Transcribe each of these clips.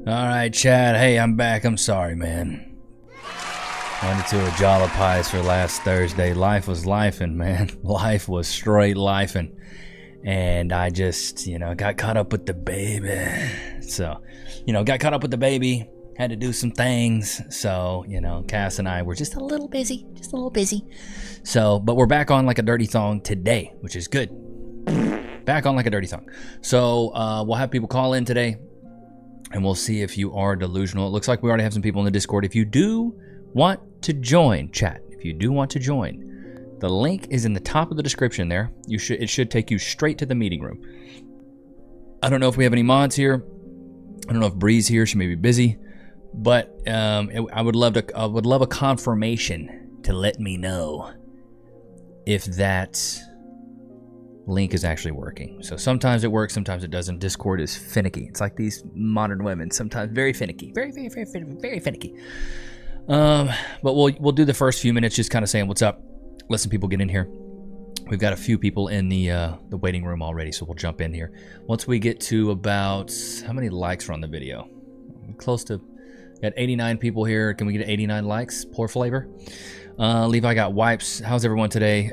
All right, Chad. Hey, I'm back. I'm sorry, man. Went to a Jolly Pies for last Thursday. Life was lifing, man. Life was straight lifing. And I just, got caught up with the baby. So, got caught up with the baby. Had to do some things. So, Cass and I were just a little busy. So, but we're back on Like a Dirty Thong today, which is good. Back on Like a Dirty Thong. So, we'll have people call in today. And we'll see if you are delusional. It looks like we already have some people in the Discord. If you do want to join, chat. If you do want to join, the link is in the top of the description there. It should take you straight to the meeting room. I don't know if we have any mods here. I don't know if Bree's here. She may be busy. But I would love a confirmation to let me know if that link is actually working. So sometimes it works, sometimes it doesn't. Discord is finicky. It's like these modern women, sometimes very finicky, very finicky. But we'll do the first few minutes just kind of saying what's up. Let some people get in here. We've got a few people in the waiting room already, so we'll jump in here. Once we get to about, how many likes are on the video? Close to, got 89 people here. Can we get 89 likes? Poor flavor. Levi got wipes. How's everyone today?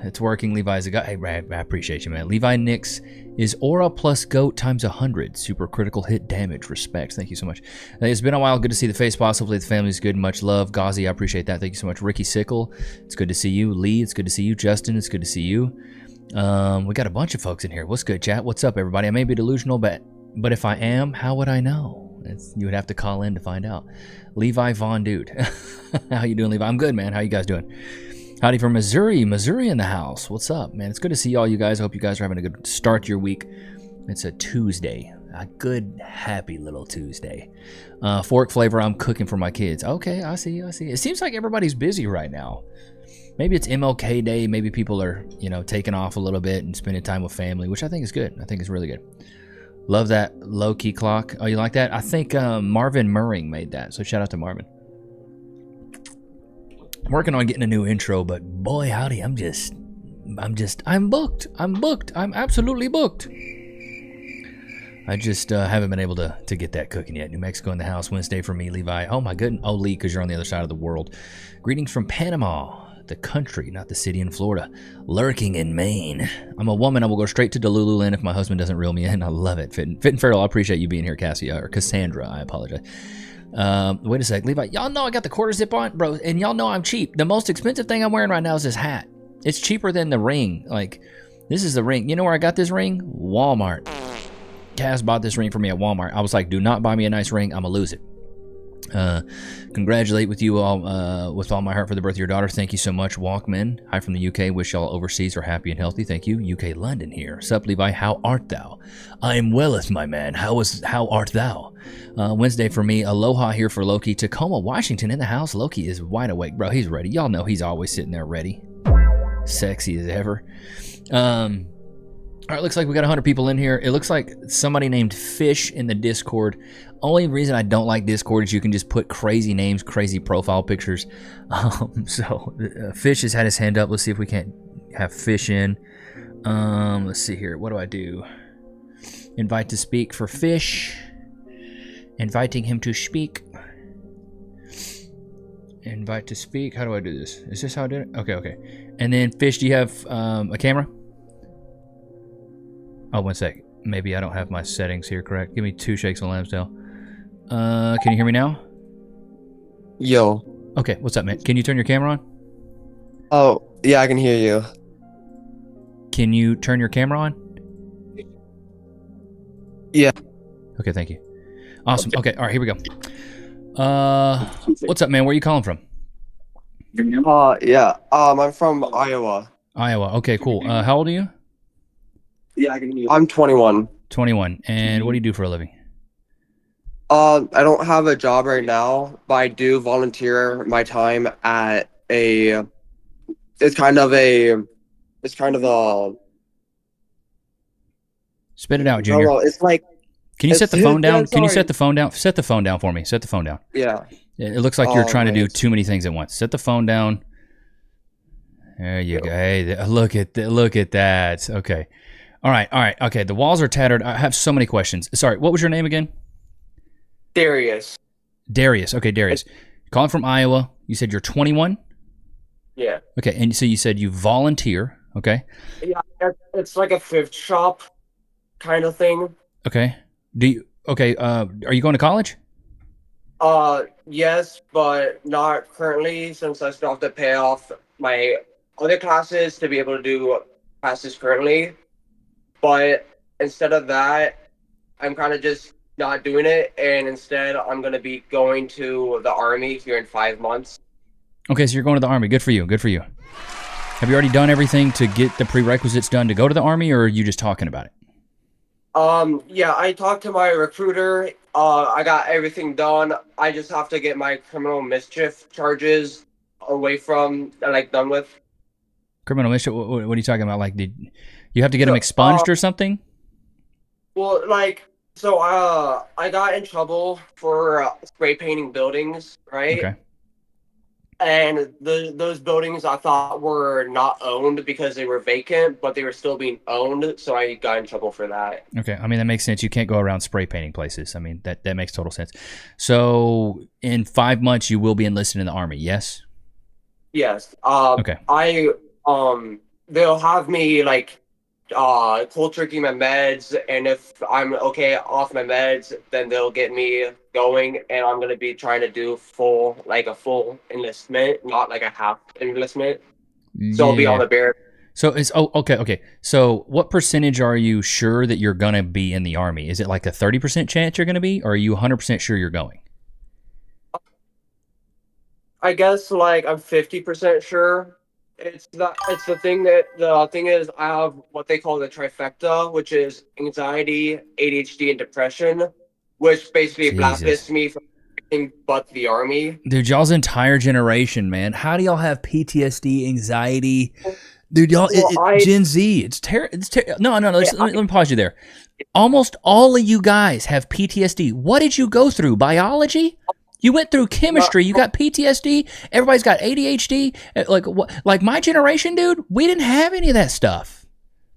It's working. Levi's a guy. Hey, I appreciate you, man. Levi Nichs is aura plus goat times 100. Super critical hit damage. Respect. Thank you so much. It's been a while. Good to see the face. Possibly the family's good. Much love. Ghazi, I appreciate that. Thank you so much. Ricky Sickle, it's good to see you. Lee, it's good to see you. Justin, it's good to see you. We got a bunch of folks in here. What's good, chat? What's up, everybody? I may be delusional, but if I am, how would I know? You would have to call in to find out. Levi Von Dude. How you doing, Levi? I'm good, man. How you guys doing? Howdy from Missouri. Missouri in the house. What's up, man? It's good to see all you guys. I hope you guys are having a good start to your week. It's a Tuesday. A good, happy little Tuesday. Fork flavor, I'm cooking for my kids. Okay, I see. It seems like everybody's busy right now. Maybe it's MLK Day. Maybe people are, taking off a little bit and spending time with family, which I think is good. I think it's really good. Love that low-key clock. Oh, you like that? I think Marvin Murring made that, so shout out to Marvin. I'm working on getting a new intro, but boy, howdy, I'm booked. I'm absolutely booked. I just haven't been able to get that cooking yet. New Mexico in the house, Wednesday for me, Levi. Oh, my goodness. Oh, Lee, because you're on the other side of the world. Greetings from Panama. The country, not the city in Florida. Lurking in Maine. I'm a woman. I will go straight to Delululand if my husband doesn't reel me in. I love it. Fit and Feral, I appreciate you being here, Cassia. Or Cassandra, I apologize. Wait a sec. Levi, y'all know I got the quarter zip on? Bro, and y'all know I'm cheap. The most expensive thing I'm wearing right now is this hat. It's cheaper than the ring. Like, this is the ring. You know where I got this ring? Walmart. Cass bought this ring for me at Walmart. I was like, do not buy me a nice ring. I'm going to lose it. Congratulate with you all with all my heart for the birth of your daughter. Thank you so much, Walkman. Hi from the UK. Wish y'all overseas are happy and healthy. Thank you. UK London here. Sup, Levi? How art thou? I am welleth, my man. How art thou? Wednesday for me. Aloha here for Loki. Tacoma, Washington in the house. Loki is wide awake, bro. He's ready. Y'all know he's always sitting there ready. Sexy as ever. All right, looks like we got 100 people in here. It looks like somebody named Fish in the Discord. Only reason I don't like Discord is you can just put crazy names, crazy profile pictures. Fish has had his hand up. Let's see if we can't have Fish in. Let's see here. What do I do? Invite to speak for Fish. Inviting him to speak. Invite to speak. How do I do this? Is this how I did it? Okay. And then, Fish, do you have a camera? Oh, one sec. Maybe I don't have my settings here correct. Give me 2 shakes of lambsdale. Can you hear me now? Yo. Okay, what's up, man? Can you turn your camera on? Oh, yeah, I can hear you. Can you turn your camera on? Yeah. Okay, thank you. Awesome. Okay, all right, here we go. What's up, man? Where are you calling from? Yeah. I'm from Iowa. Iowa. Okay, cool. How old are you? Yeah, I can hear you. I'm 21. 21. And what do you do for a living? I don't have a job right now, but I do volunteer my time at it's kind of a Spit it out, Junior. know, it's like, can you set the phone down? Can you sorry. set the phone down? Set the phone down for me. Set the phone down. Yeah. It looks like you're trying to do man. too many things at once. Set the phone down. There you go. Hey, look at that. Okay. All right. Okay. The walls are tattered. I have so many questions. Sorry. What was your name again? Darius. Darius. Okay, Darius. Calling from Iowa. You said you're 21? Yeah. Okay, and so you said you volunteer, okay? Yeah, it's like a thrift shop kind of thing. Okay. Are you going to college? Yes, but not currently since I still have to pay off my other classes to be able to do classes currently. But instead of that, I'm kind of just not doing it, and instead I'm gonna be going to the army here in 5 months. Okay, so you're going to the Army. Good for you. Good for you. Have you already done everything to get the prerequisites done to go to the Army, or are you just talking about it? Yeah, I talked to my recruiter. I got everything done. I just have to get my criminal mischief charges away from, like, done with. Criminal mischief? What are you talking about? Like, did you have to get them expunged or something? Well, like, so I got in trouble for spray painting buildings, right? Okay. And those buildings I thought were not owned because they were vacant, but they were still being owned, so I got in trouble for that. Okay, I mean, that makes sense. You can't go around spray painting places. I mean, that makes total sense. So, in 5 months, you will be enlisted in the Army, yes? Yes. Okay. They'll have me, like, cold turkey my meds, and if I'm okay off my meds, then they'll get me going, and I'm gonna be trying to do a full enlistment, not like a half enlistment. So I'll be on the bear. So okay. So what percentage are you sure that you're gonna be in the Army? Is it like a 30% chance you're gonna be, or are you 100% sure you're going? I guess like I'm 50% sure. The thing is I have what they call the trifecta, which is anxiety, ADHD, and depression, which basically blacklists me from anything but the Army. Dude, y'all's entire generation, man. How do y'all have PTSD, anxiety? Dude, y'all, Gen Z, it's terrible. No. Let me pause you there. Almost all of you guys have PTSD. What did you go through? Biology? You went through chemistry. You got PTSD. Everybody's got ADHD. Like my generation, dude, we didn't have any of that stuff.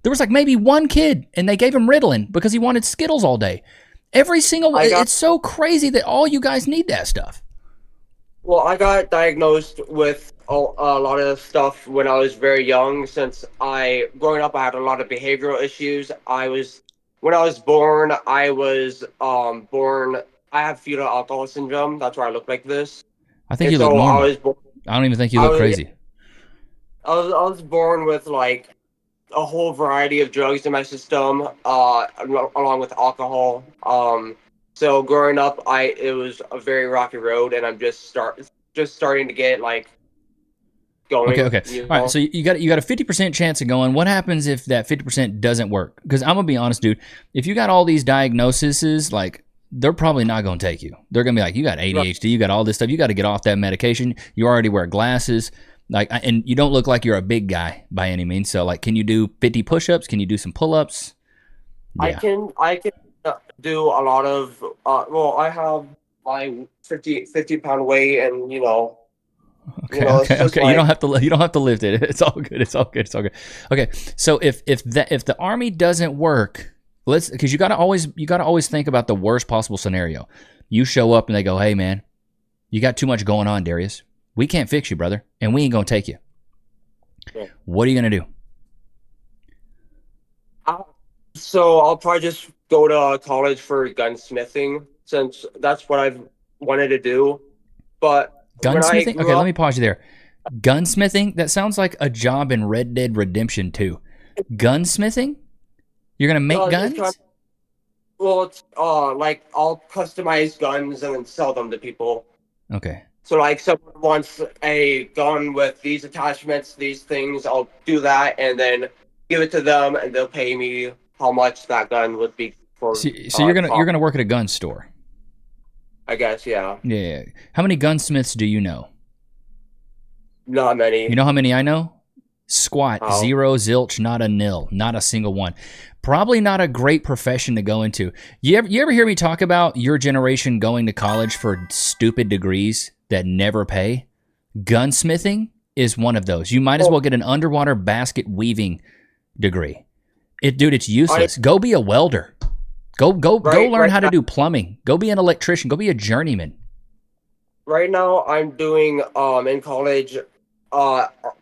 There was like maybe one kid, and they gave him Ritalin because he wanted Skittles all day. Every single one. It's so crazy that all you guys need that stuff. Well, I got diagnosed with a lot of stuff when I was very young. Growing up, I had a lot of behavioral issues. When I was born, I have fetal alcohol syndrome. That's why I look like this. I think you look normal. I don't even think you look crazy. I was born with like a whole variety of drugs in my system, along with alcohol. So growing up, it was a very rocky road, and I'm just starting to get like going. Okay. All right. So you got a 50% chance of going. What happens if that 50% doesn't work? Because I'm gonna be honest, dude. If you got all these diagnoses, like, they're probably not going to take you. They're going to be like, you got ADHD, you got all this stuff. You got to get off that medication. You already wear glasses. And you don't look like you're a big guy by any means. So, like, can you do 50 push-ups? Can you do some pull-ups? Yeah. I can do a lot of, I have my 50-pound weight, and, Okay. You don't have to lift it. It's all good. Okay. So if the Army doesn't work, because you gotta always think about the worst possible scenario. You show up and they go, "Hey man, you got too much going on, Darius. We can't fix you, brother, and we ain't gonna take you." Yeah. What are you gonna do? So I'll probably just go to college for gunsmithing, since that's what I've wanted to do. But gunsmithing? Okay, let me pause you there. Gunsmithing? That sounds like a job in Red Dead Redemption 2. Gunsmithing? You're gonna make guns? It's like I'll customize guns and then sell them to people. Okay. So like someone wants a gun with these attachments, these things, I'll do that and then give it to them, and they'll pay me how much that gun would be for. So you're gonna work at a gun store? I guess, yeah. Yeah. How many gunsmiths do you know? Not many. You know how many I know? Squat. Oh. Zero, zilch, not a nil, not a single one. Probably not a great profession to go into. You ever hear me talk about your generation going to college for stupid degrees that never pay? Gunsmithing is one of those. You might as well get an underwater basket weaving degree. Dude, it's useless. Go be a welder. Go learn how to do plumbing. Go be an electrician. Go be a journeyman. Right now, I'm doing in college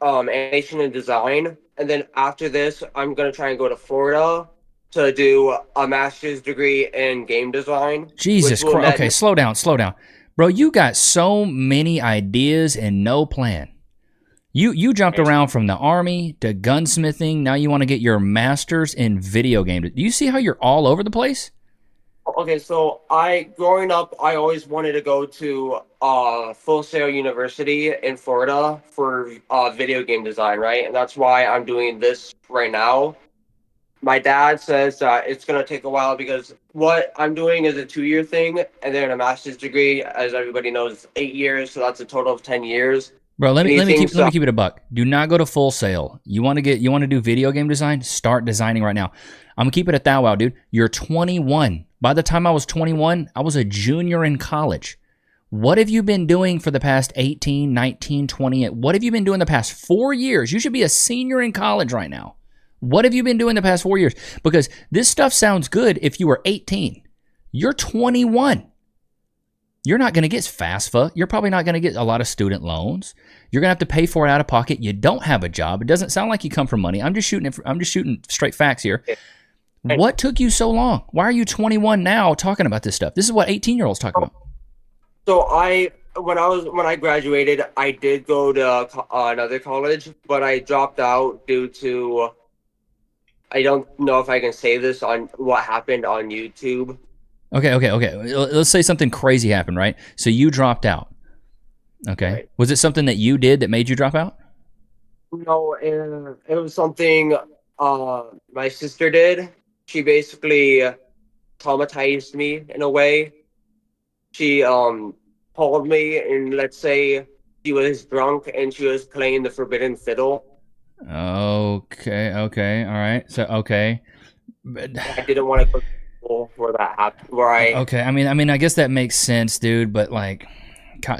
animation and design, and then after this, I'm gonna try and go to Florida to do a master's degree in game design. Jesus Christ! Okay, slow down, bro. You got so many ideas and no plan. You jumped around from the army to gunsmithing. Now you want to get your master's in video games. Do you see how you're all over the place? Okay, so growing up, I always wanted to go to Full Sail University in Florida for video game design, right? And that's why I'm doing this right now. My dad says that it's going to take a while because what I'm doing is a 2-year thing, and then a master's degree, as everybody knows, is 8 years, so that's a total of 10 years. Bro, let me keep it a buck. Do not go to Full Sail. You want to do video game design? Start designing right now. I'm gonna keep it at that. Wow, dude. You're 21. By the time I was 21, I was a junior in college. What have you been doing for the past 18, 19, 20? What have you been doing the past 4 years? You should be a senior in college right now. What have you been doing the past 4 years? Because this stuff sounds good if you were 18. You're 21. You're not going to get FAFSA. You're probably not going to get a lot of student loans. You're going to have to pay for it out of pocket. You don't have a job. It doesn't sound like you come from money. I'm just shooting straight facts here. What took you so long? Why are you 21 now talking about this stuff? This is what 18-year-olds talk about. So when I graduated, I did go to another college, but I dropped out due to, I don't know if I can say this on what happened on YouTube. Okay. Let's say something crazy happened, right? So you dropped out. Okay. Right. Was it something that you did that made you drop out? No, it was something my sister did. She basically traumatized me in a way. She called me, and let's say she was drunk and she was playing the forbidden fiddle. Okay, all right. So okay. I didn't want to go to school where that happened. Okay, I mean, I guess that makes sense, dude. But like,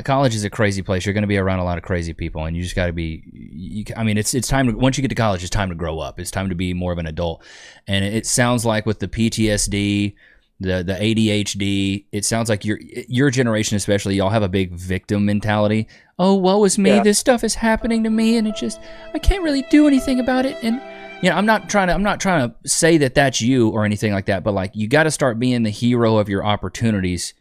college is a crazy place. You're going to be around a lot of crazy people, and you just got to be. I mean, it's time to, once you get to college, it's time to grow up. It's time to be more of an adult. And it sounds like with the PTSD, the ADHD, it sounds like your generation especially, y'all have a big victim mentality. Oh, woe is me. Yeah. This stuff is happening to me, and I can't really do anything about it. And you know, I'm not trying to say that that's you or anything like that, but like, you got to start being the hero of your opportunities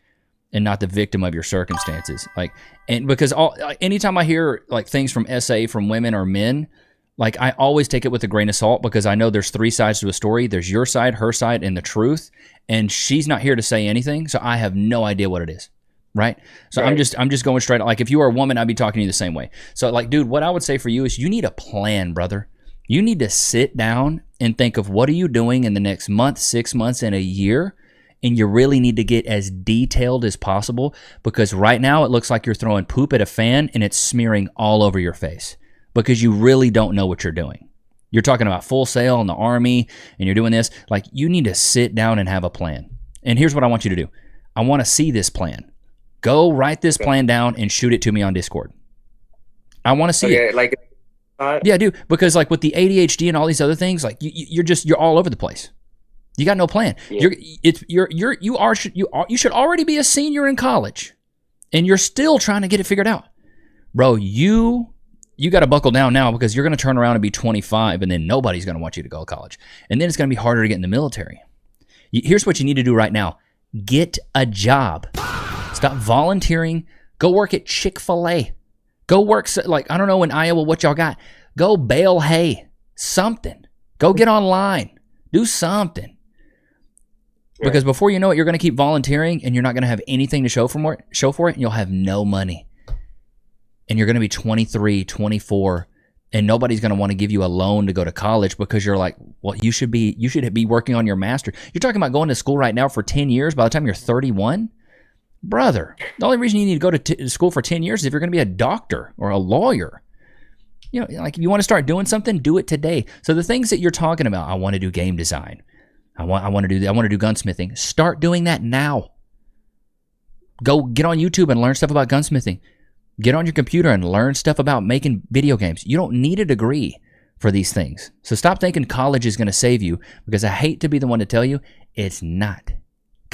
and not the victim of your circumstances. Like, and because anytime I hear like things from SA from women or men, like, I always take it with a grain of salt, because I know there's 3 sides to a story. There's your side, her side, and the truth. And she's not here to say anything, so I have no idea what it is, right? So right. I'm just going straight. Like, if you were a woman, I'd be talking to you the same way. So like, dude, what I would say for you is you need a plan, brother. You need to sit down and think of what are you doing in the next month, 6 months, and a year. And you really need to get as detailed as possible, because right now it looks like you're throwing poop at a fan and it's smearing all over your face because you really don't know what you're doing. You're talking about Full Sail in the Army and you're doing this. Like, you need to sit down and have a plan. And here's what I want you to do. I want to see this plan. Go write this plan down and shoot it to me on Discord. I want to see it. Like, yeah, dude. Because like with the ADHD and all these other things, like you're all over the place. You got no plan. Yeah. You should already be a senior in college, and you're still trying to get it figured out, bro. You got to buckle down now, because you're going to turn around and be 25, and then nobody's going to want you to go to college, and then it's going to be harder to get in the military. Here's what you need to do right now: get a job. Stop volunteering. Go work at Chick-fil-A. Go work like, I don't know, in Iowa what y'all got. Go bale hay. Something. Go get online. Do something. Because before you know it, you're going to keep volunteering, and you're not going to have anything to show for it, and you'll have no money. And you're going to be 23, 24, and nobody's going to want to give you a loan to go to college, because you're like, well, you should be working on your master. You're talking about going to school right now for 10 years by the time you're 31? Brother, the only reason you need to go to school for 10 years is if you're going to be a doctor or a lawyer. You know, like, if you want to start doing something, do it today. So the things that you're talking about, I want to do game design. I want to do gunsmithing. Start doing that now. Go get on YouTube and learn stuff about gunsmithing. Get on your computer and learn stuff about making video games. You don't need a degree for these things. So stop thinking college is going to save you, because I hate to be the one to tell you, it's not.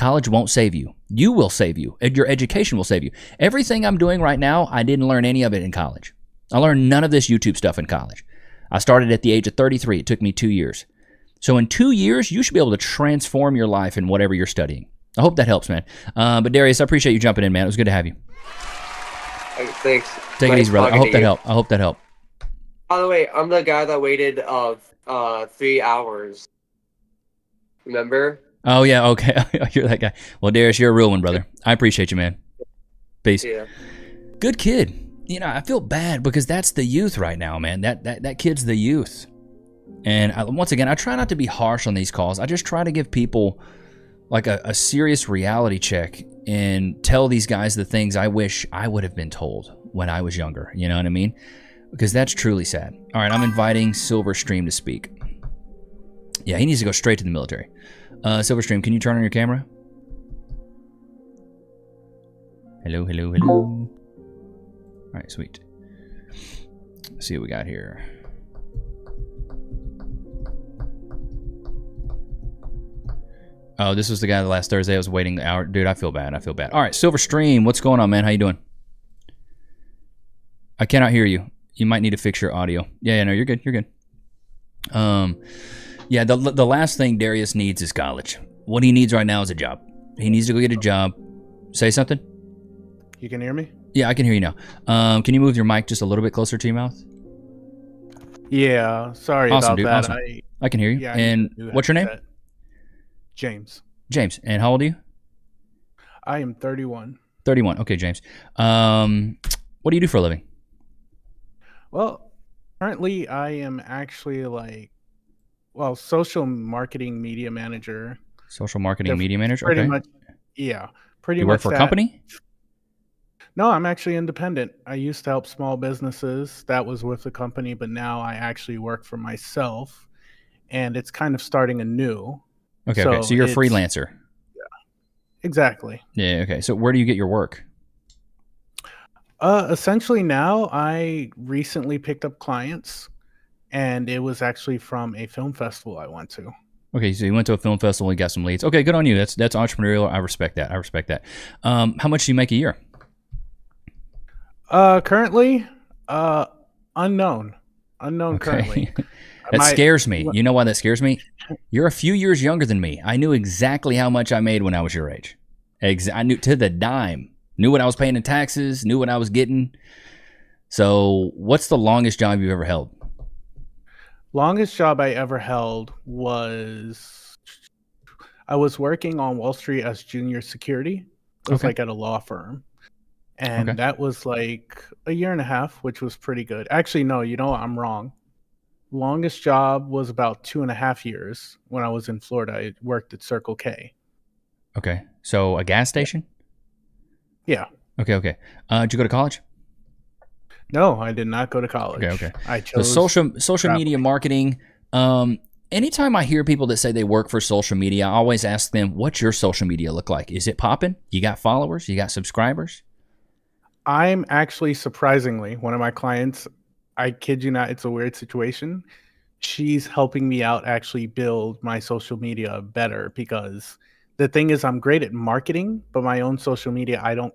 College won't save you. You will save you. Your education will save you. Everything I'm doing right now, I didn't learn any of it in college. I learned none of this YouTube stuff in college. I started at the age of 33. It took me 2 years. So in 2 years, you should be able to transform your life in whatever you're studying. I hope that helps, man. But Darius, I appreciate you jumping in, man. It was good to have you. Thanks. Take it easy, brother. I hope that helped. By the way, I'm the guy that waited 3 hours. Remember? Oh, yeah, okay. You're that guy. Well, Darius, you're a real one, brother. I appreciate you, man. Peace. Yeah. Good kid. I feel bad because that's the youth right now, man. That kid's the youth. And once again, I try not to be harsh on these calls. I just try to give people like a serious reality check and tell these guys the things I wish I would have been told when I was younger. You know what I mean? Because that's truly sad. All right, I'm inviting Silverstream to speak. Yeah, he needs to go straight to the military. Silverstream, can you turn on your camera? Hello. All right, sweet. Let's see what we got here. Oh, this was the guy last Thursday. I was waiting the hour. Dude, I feel bad. All right, Silverstream, what's going on, man? How you doing? I cannot hear you. You might need to fix your audio. Yeah, no, you're good. Yeah, the last thing Darius needs is college. What he needs right now is a job. He needs to go get a job. Say something? You can hear me? Yeah, I can hear you now. Can you move your mic just a little bit closer to your mouth? Yeah, sorry awesome, about dude, that. Awesome. I can hear you. Yeah, and what's your name? James. James. And how old are you? I am 31. 31. Okay, James. What do you do for a living? Well, currently I am actually social marketing media manager. Social marketing media manager? Pretty okay. much, yeah. Pretty you much work for a company? No, I'm actually independent. I used to help small businesses. That was with the company, but now I actually work for myself, and it's kind of starting anew. Okay, so you're a freelancer. Yeah, exactly. Yeah, okay. So where do you get your work? Essentially now I recently picked up clients, and it was actually from a film festival I went to. Okay, so you went to a film festival and got some leads. Okay, good on you. That's entrepreneurial. I respect that. How much do you make a year? Currently, unknown okay. Currently. That scares me. You know why that scares me? You're a few years younger than me. I knew exactly how much I made when I was your age. I knew to the dime. Knew what I was paying in taxes. Knew what I was getting. So what's the longest job you've ever held? Longest job I ever held was I was working on Wall Street as junior security. It was like at a law firm. And that was like a year and a half, which was pretty good. Actually, no, you know what? I'm wrong. Longest job was about 2.5 years when I was in Florida. I worked at Circle K. Okay. So a gas station? Yeah. Okay. Did you go to college? No, I did not go to college. Okay. I chose social media marketing. Anytime I hear people that say they work for social media, I always ask them, what's your social media look like? Is it popping? You got followers? You got subscribers? I'm actually surprisingly, one of my clients, I kid you not, it's a weird situation. She's helping me out actually build my social media better, because the thing is I'm great at marketing, but my own social media, I don't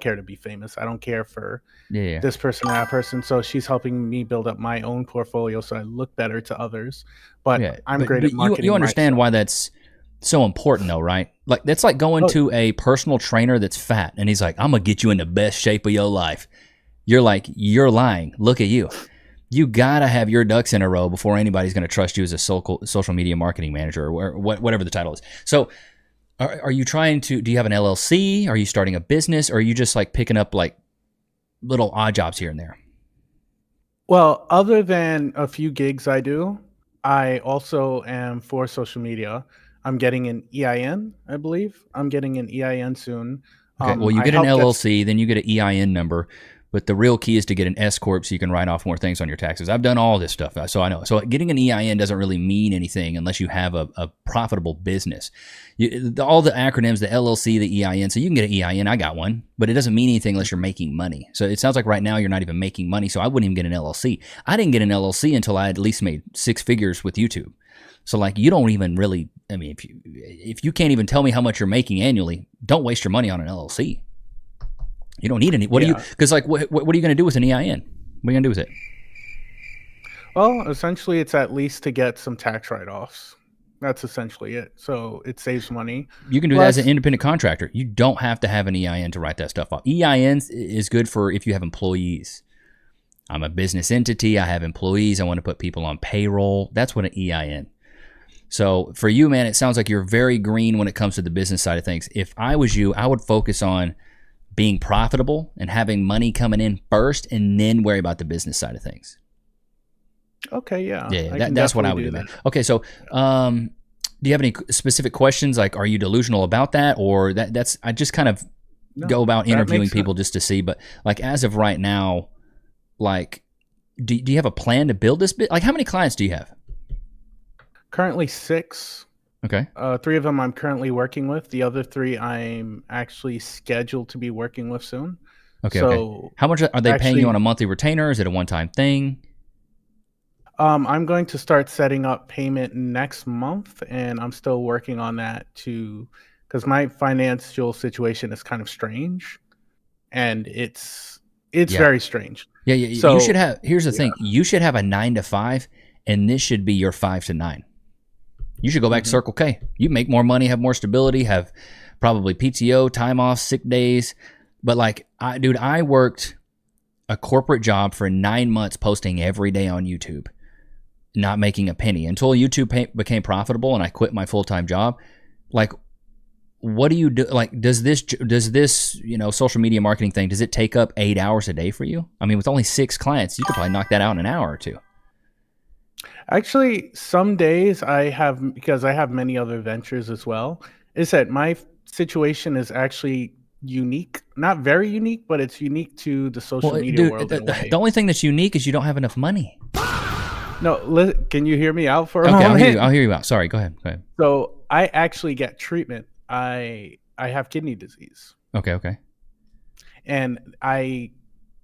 care to be famous. I don't care for this person or that person. So she's helping me build up my own portfolio so I look better to others. But I'm great at marketing. You understand why that's so important though, right? Like that's like going to a personal trainer that's fat and he's like, I'm gonna get you in the best shape of your life. You're like, you're lying. Look at you. You gotta have your ducks in a row before anybody's gonna trust you as a social media marketing manager or whatever the title is. So are you trying to, do you have an LLC? Are you starting a business? Or are you just like picking up like little odd jobs here and there? Well, other than a few gigs I do, I also am for social media. I'm getting an EIN, I believe. I'm getting an EIN soon. Okay, well, you get an LLC, then you get an EIN number. But the real key is to get an S Corp so you can write off more things on your taxes. I've done all this stuff, so I know. So getting an EIN doesn't really mean anything unless you have a profitable business. All the acronyms, the LLC, the EIN, so you can get an EIN. I got one, but it doesn't mean anything unless you're making money. So it sounds like right now you're not even making money, so I wouldn't even get an LLC. I didn't get an LLC until I at least made 6 figures with YouTube. So like you don't even really, I mean, if you can't even tell me how much you're making annually, don't waste your money on an LLC. You don't need any. What do you? Because like, what are you going to do with an EIN? What are you going to do with it? Well, essentially, it's at least to get some tax write-offs. That's essentially it. So it saves money. You can do that as an independent contractor. You don't have to have an EIN to write that stuff off. EIN is good for if you have employees. I'm a business entity. I have employees. I want to put people on payroll. That's what an EIN. So for you, man, it sounds like you're very green when it comes to the business side of things. If I was you, I would focus on being profitable and having money coming in first and then worry about the business side of things. Okay, yeah. Yeah, that's what I would do, man. Okay, so do you have any specific questions? Like, are you delusional about that? Or that's I just kind of go about interviewing people just to see. But like as of right now, like, do you have a plan to build this bit? Like, how many clients do you have? Currently 6. Okay. 3 of them I'm currently working with. The other 3 I'm actually scheduled to be working with soon. Okay. So okay. How much are they paying you on a monthly retainer? Is it a one-time thing? I'm going to start setting up payment next month, and I'm still working on that because my financial situation is kind of strange, and it's very strange. Yeah. So, you should have. Here's the thing: you should have a 9 to 5, and this should be your 5 to 9. You should go back to Circle K. You make more money, have more stability, have probably PTO, time off, sick days. But like, I worked a corporate job for 9 months, posting every day on YouTube, not making a penny until YouTube became profitable, and I quit my full-time job. Like, what do you do? Like, does this social media marketing thing, does it take up 8 hours a day for you? I mean, with only 6 clients, you could probably knock that out in an hour or 2. Actually, some days because I have many other ventures as well, is that my situation is actually unique. Not very unique, but it's unique to the social media world. The only thing that's unique is you don't have enough money. No, can you hear me out for a moment? Okay, I'll hear you out. Sorry, go ahead. So I actually get treatment. I have kidney disease. Okay. And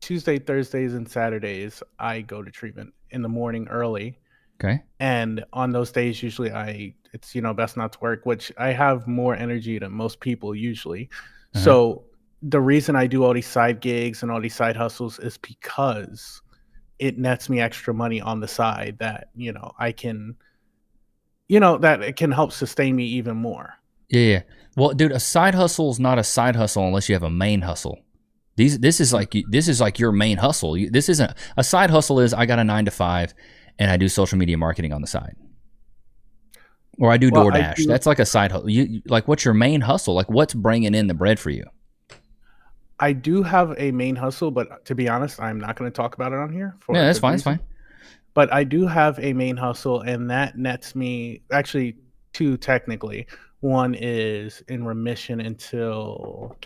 Tuesday, Thursdays, and Saturdays, I go to treatment in the morning early. Okay. And on those days, usually it's best not to work, which I have more energy than most people usually. Uh-huh. So the reason I do all these side gigs and all these side hustles is because it nets me extra money on the side that, I can, that it can help sustain me even more. Yeah. Well, dude, a side hustle is not a side hustle unless you have a main hustle. This is like your main hustle. This isn't a side hustle. Is I got a 9 to 5 and I do social media marketing on the side, or I do DoorDash. That's like a side hustle. Like, what's your main hustle? Like, what's bringing in the bread for you? I do have a main hustle, but to be honest, I'm not going to talk about it on here. Yeah, that's fine. It's fine. But I do have a main hustle, and that nets me actually 2 technically. One is in remission until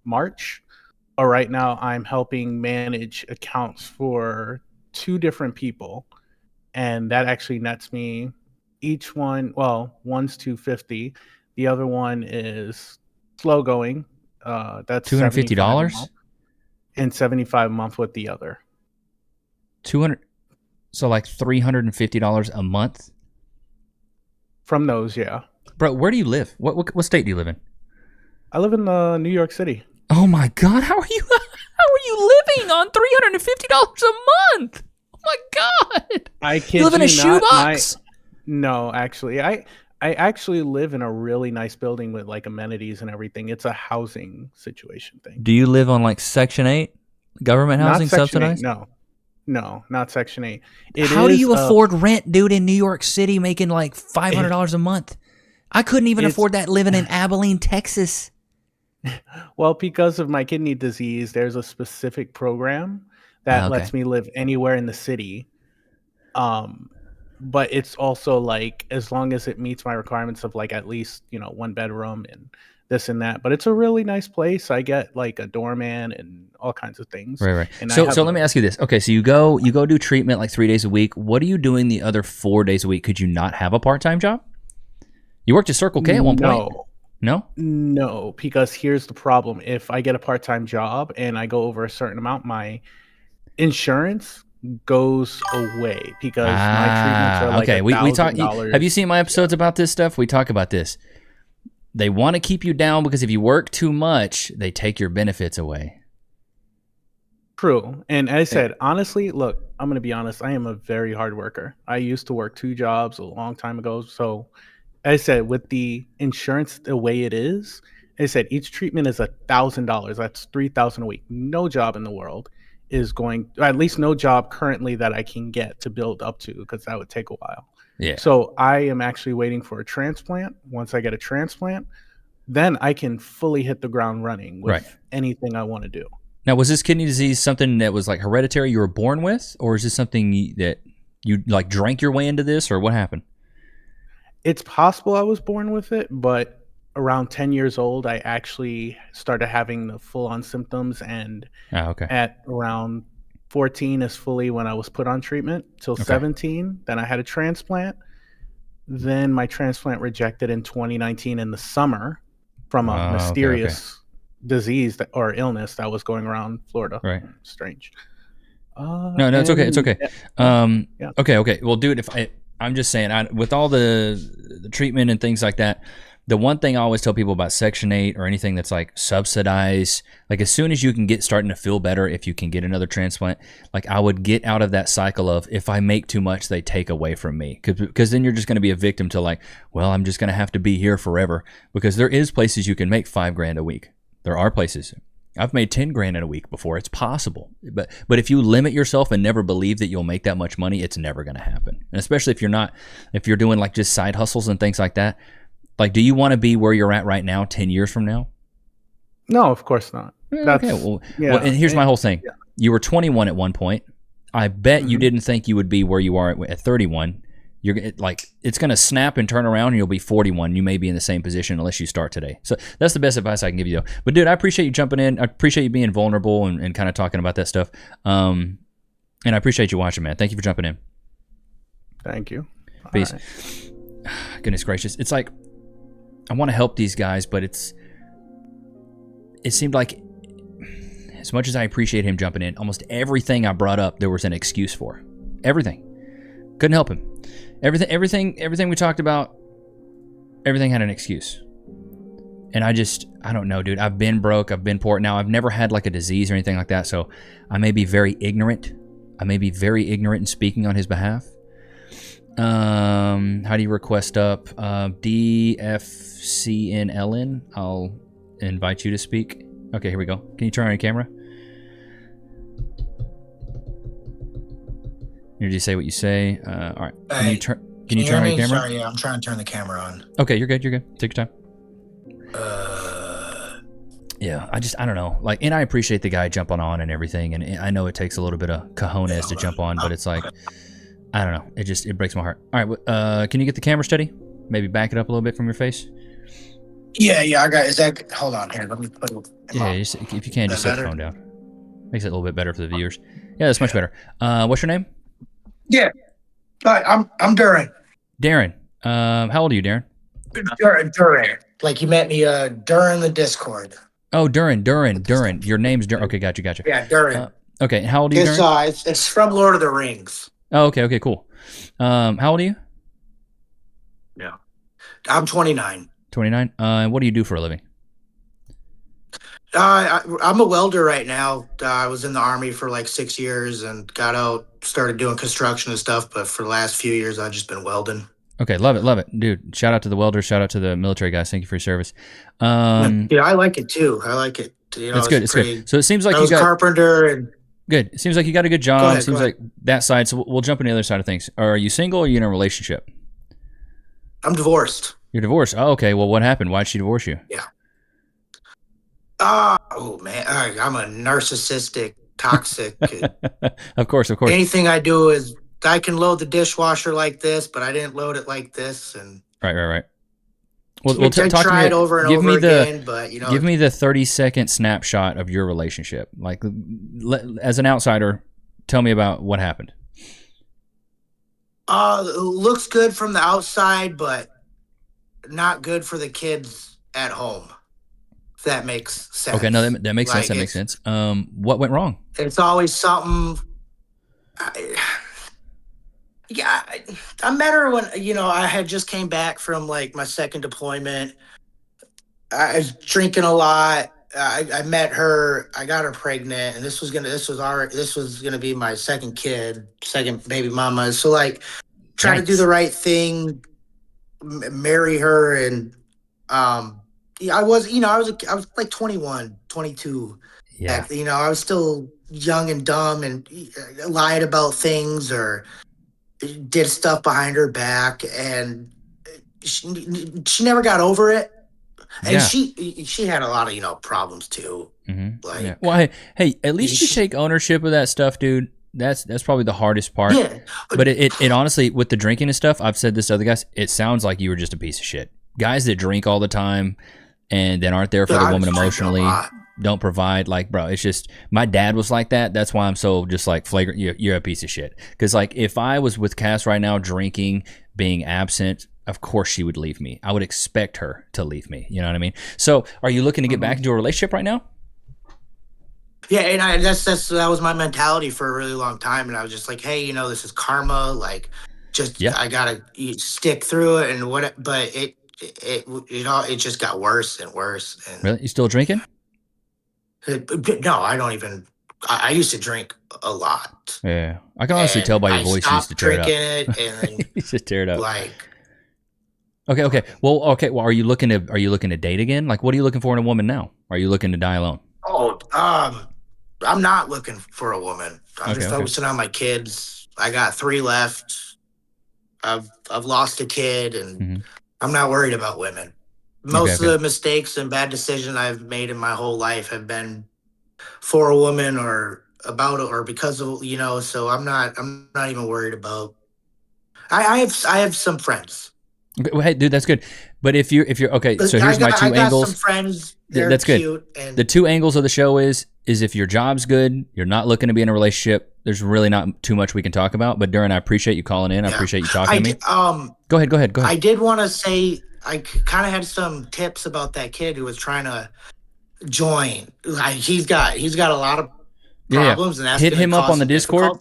March. But right now, I'm helping manage accounts for 2 different people, and that actually nets me each one. Well, one's $250. The other one is slow going. That's $250 and $75 a month with the other. 200. So like $350 a month from those, yeah. Bro, where do you live? What state do you live in? I live in New York City. Oh my God, how are you living on $350 a month? Oh my God! You live in a shoebox? No, actually, I actually live in a really nice building with like amenities and everything. It's a housing situation thing. Do you live on like Section 8 government housing, subsidized? No, not Section 8. How do you afford rent, dude, in New York City making like $500 a month? I couldn't even afford that living in Abilene, Texas. Well, because of my kidney disease, there's a specific program that lets me live anywhere in the city. But it's also like, as long as it meets my requirements of like at least, 1 bedroom and this and that. But it's a really nice place. I get like a doorman and all kinds of things. Right. And so let me ask you this. Okay, so you go do treatment like 3 days a week. What are you doing the other 4 days a week? Could you not have a part-time job? You worked at Circle K at one point? No, because here's the problem. If I get a part-time job and I go over a certain amount, my insurance goes away because my treatments are like okay. We talk. $1,000. Have you seen my episodes about this stuff? We talk about this. They want to keep you down because if you work too much, they take your benefits away. True. And as I said, honestly, look, I'm going to be honest. I am a very hard worker. I used to work 2 jobs a long time ago. So as I said, with the insurance the way it is, as I said, each treatment is $1,000. That's $3,000 a week. No job in the world is going, at least no job currently that I can get to build up to, because that would take a while. Yeah. So I am actually waiting for a transplant. Once I get a transplant, then I can fully hit the ground running with anything I want to do. Now, was this kidney disease something that was like hereditary you were born with, or is this something that you like drank your way into this, or what happened? It's possible I was born with it, but around 10 years old, I actually started having the full-on symptoms, and at around 14 is fully when I was put on treatment, till 17. Then I had a transplant. Then my transplant rejected in 2019 in the summer from a mysterious disease or illness that was going around Florida. Right. Strange. No, it's okay. It's okay. Okay. Well, dude, I'm just saying, with all the treatment and things like that, the one thing I always tell people about Section 8 or anything that's like subsidized, like as soon as you can get starting to feel better, if you can get another transplant, like I would get out of that cycle of if I make too much, they take away from me. Because then you're just going to be a victim to like, well, I'm just going to have to be here forever. Because there is places you can make $5,000 a week. There are places. I've made $10,000 in a week before. It's possible. But if you limit yourself and never believe that you'll make that much money, it's never going to happen. And especially if you're doing like just side hustles and things like that. Like, do you want to be where you're at right now 10 years from now? No, of course not. Well, and here's my whole thing. Yeah. You were 21 at one point. I bet you didn't think you would be where you are at 31. You're like, it's going to snap and turn around and you'll be 41. You may be in the same position unless you start today. So that's the best advice I can give you, though. But dude, I appreciate you jumping in. I appreciate you being vulnerable and kind of talking about that stuff. And I appreciate you watching, man. Thank you for jumping in. Thank you. Peace. Right. Goodness gracious. It's like, I want to help these guys, but it seemed like as much as I appreciate him jumping in, almost everything I brought up, there was an excuse for. Everything. Couldn't help him. Everything we talked about, everything had an excuse. And I don't know, dude. I've been broke. I've been poor. Now, I've never had like a disease or anything like that, so I may be very ignorant. In speaking on his behalf. How do you request up? DFCNLN. I'll invite you to speak. Okay, here we go. Can you turn on your camera? Did you say what you say? All right. Can you turn on your camera? Sorry, yeah, I'm trying to turn the camera on. Okay, you're good. Take your time. Yeah, I don't know. Like, and I appreciate the guy jumping on and everything, and I know it takes a little bit of cojones to jump on, but it's like, I don't know. It breaks my heart. All right, can you get the camera steady? Maybe back it up a little bit from your face. Yeah, I got. Is that? Hold on here. Let me put it. Yeah, if you can, just set the phone down. Makes it a little bit better for the viewers. Yeah, that's much better. What's your name? Yeah, I'm Duran. Darren. How old are you, Darren? Duran. Like you met me during the Discord. Oh, Duran. Your name's Duran. Okay, gotcha. Yeah, Duran. Okay, how old are you, Duran? It's from Lord of the Rings. Oh, okay, cool. How old are you? Yeah, I'm 29. 29. And what do you do for a living? I'm a welder right now. I was in the Army for like 6 years and got out, started doing construction and stuff. But for the last few years, I've just been welding. Okay, love it, dude. Shout out to the welders. Shout out to the military guys. Thank you for your service. Yeah, I like it too. I like it. You know, it's good. It's good. So it seems like you got carpenter and good. It seems like you got a good job. It seems like that side. So we'll jump into the other side of things. Are you single or are you in a relationship? I'm divorced. You're divorced. Oh, okay. Well, what happened? Why'd she divorce you? Yeah. Oh man, I'm a narcissistic, toxic. Of course. Anything I do is I can load the dishwasher like this, but I didn't load it like this, and right. Well, talk try to it over and over again, but you know, give me the 30-second snapshot of your relationship. Like, as an outsider, tell me about what happened. It looks good from the outside, but not good for the kids at home. If that makes sense. Okay, no, that makes sense. That makes sense. What went wrong? It's always something. I met her when, I had just came back from like my second deployment. I was drinking a lot. I met her. I got her pregnant, and this was gonna be my second kid, second baby mama. So like, try to do the right thing, marry her, and I was like 21, 22. Yeah. I was still young and dumb and lied about things or did stuff behind her back, and she never got over it. And she had a lot of problems too. Like, well, hey, at least you take ownership of that stuff, dude. That's probably the hardest part. Yeah, but it honestly, with the drinking and stuff, I've said this to other guys, it sounds like you were just a piece of shit. Guys that drink all the time and then aren't there for the woman emotionally, don't provide, like, bro, it's just, my dad was like that. That's why I'm so just like flagrant. You're a piece of shit. Because like, if I was with Cass right now drinking, being absent, of course she would leave me. I would expect her to leave me. You know what I mean? So are you looking to get back into a relationship right now? Yeah, and that was my mentality for a really long time. And I was just like, hey, this is karma. Like, just I gotta stick through it and what. But it just got worse and worse. And really, you still drinking? No, I don't even. I used to drink a lot. Yeah, I can honestly tell by your voice you used to tear it up. Drinking it, and you just tear it up. Like, okay. Well, are you looking to date again? Like, what are you looking for in a woman now? Are you looking to die alone? I'm not looking for a woman. I'm just focusing on my kids. I got 3 left. I've lost a kid, and I'm not worried about women. Most of the mistakes and bad decisions I've made in my whole life have been for a woman or about it or because of So I'm not even worried about. I have some friends. Okay, well, hey, dude, that's good. But if you're okay, so here's my 2 angles. Some friends. That's good. And the 2 angles of the show is if your job's good, you're not looking to be in a relationship, there's really not too much we can talk about. But Duran, I appreciate you calling in. I appreciate you talking to me. Go ahead. I did want to say I kind of had some tips about that kid who was trying to join. Like, he's got a lot of problems, and that's hit him up on the Discord.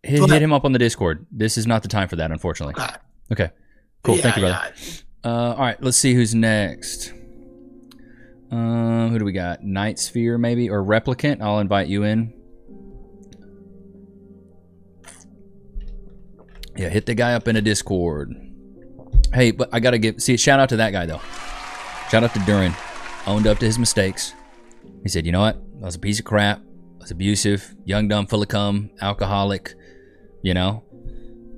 Hit him up on the Discord. This is not the time for that, unfortunately. Okay. Cool. Thank you, brother. All right. Let's see who's next. Who do we got? Night Sphere, maybe, or Replicant? I'll invite you in. Yeah, hit the guy up in a Discord. Hey, but I gotta shout out to that guy though. Shout out to Duran. Owned up to his mistakes. He said, you know what? I was a piece of crap. I was abusive, young, dumb, full of cum, alcoholic.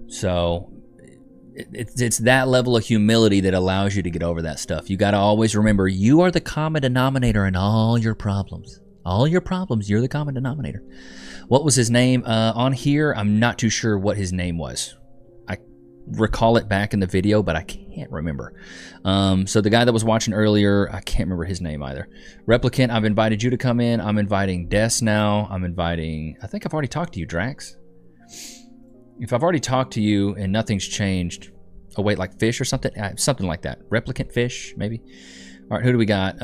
So it's that level of humility that allows you to get over that stuff. You got to always remember, you are the common denominator in all your problems. All your problems, you're the common denominator. What was his name? On here, I'm not too sure what his name was. I recall it back in the video, but I can't remember. So the guy that was watching earlier, I can't remember his name either. Replicant, I've invited you to come in. I'm inviting Des now. I think I've already talked to you, Drax. If I've already talked to you and nothing's changed, oh wait, like fish or something? Something like that. Replicant fish, maybe? All right, who do we got?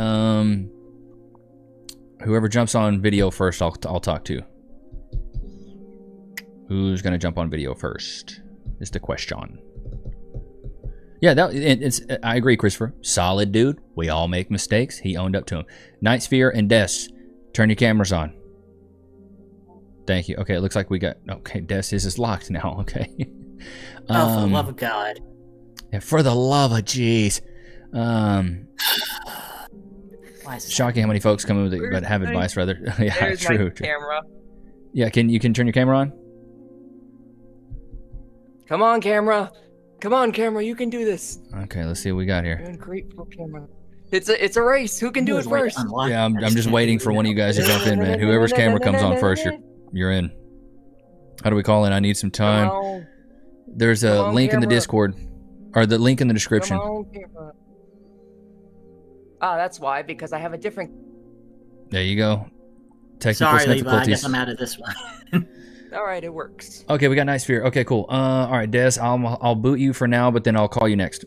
Whoever jumps on video first, I'll talk to. Who's going to jump on video first? Is the question. Yeah, I agree, Christopher. Solid dude. We all make mistakes. He owned up to them. Night Sphere and Des, turn your cameras on. Thank you. Okay, it looks like we got... Okay, Des is locked now. Okay. For the love of God. Yeah, for the love of jeez. Shocking how many folks come with it, but have advice rather. Yeah, There's true. My camera. Yeah, you can turn your camera on? Come on, camera. Come on, camera. You can do this. Okay, let's see what we got here. You're great for camera. It's a race. Who can do it first? Yeah, I'm just waiting for one of you guys to jump in, man. Whoever's camera comes on first, you're in. How do we call in? I need some time. There's a link in the Discord, or the link in the description. That's why, because I have a different... There you go. Technical difficulties. Levi, I guess I'm out of this one. All right, it works. Okay, we got Night Sphere. Okay, cool. All right, Des, I'll boot you for now, but then I'll call you next.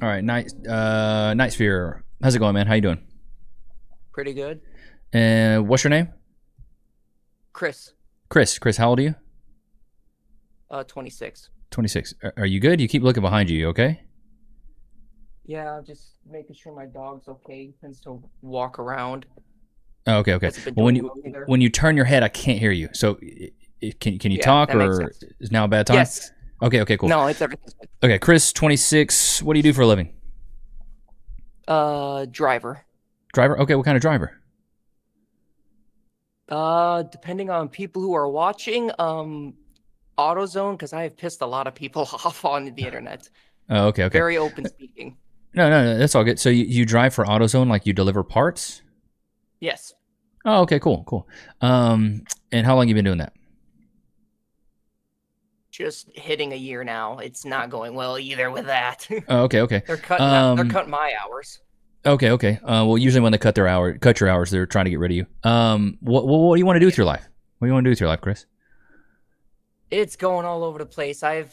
All right, Night Sphere. How's it going, man? How you doing? Pretty good. And what's your name? Chris. Chris, how old are you? 26. 26. Are you good? You keep looking behind you. You okay? Yeah, just making sure my dog's okay. He tends to walk around. Oh, okay. Hasn't been Well, doing well either. when you turn your head, I can't hear you. So can you talk, that makes or sense. is now a bad time? Yes. Okay, cool. No, it's everything's good. Okay, Chris, 26. What do you do for a living? Driver. Driver? Okay, what kind of driver? Depending on people who are watching, AutoZone, because I have pissed a lot of people off on the internet. Oh, okay. Very open speaking. No, that's all good. So you drive for AutoZone, like you deliver parts? Yes. Oh, okay, cool. And how long you been doing that? Just hitting a year now. It's not going well either with that. Oh, okay. They're cutting my hours. Okay. Well, usually when they cut your hours, they're trying to get rid of you. What do you want to do with your life? What do you want to do with your life, Chris? It's going all over the place. I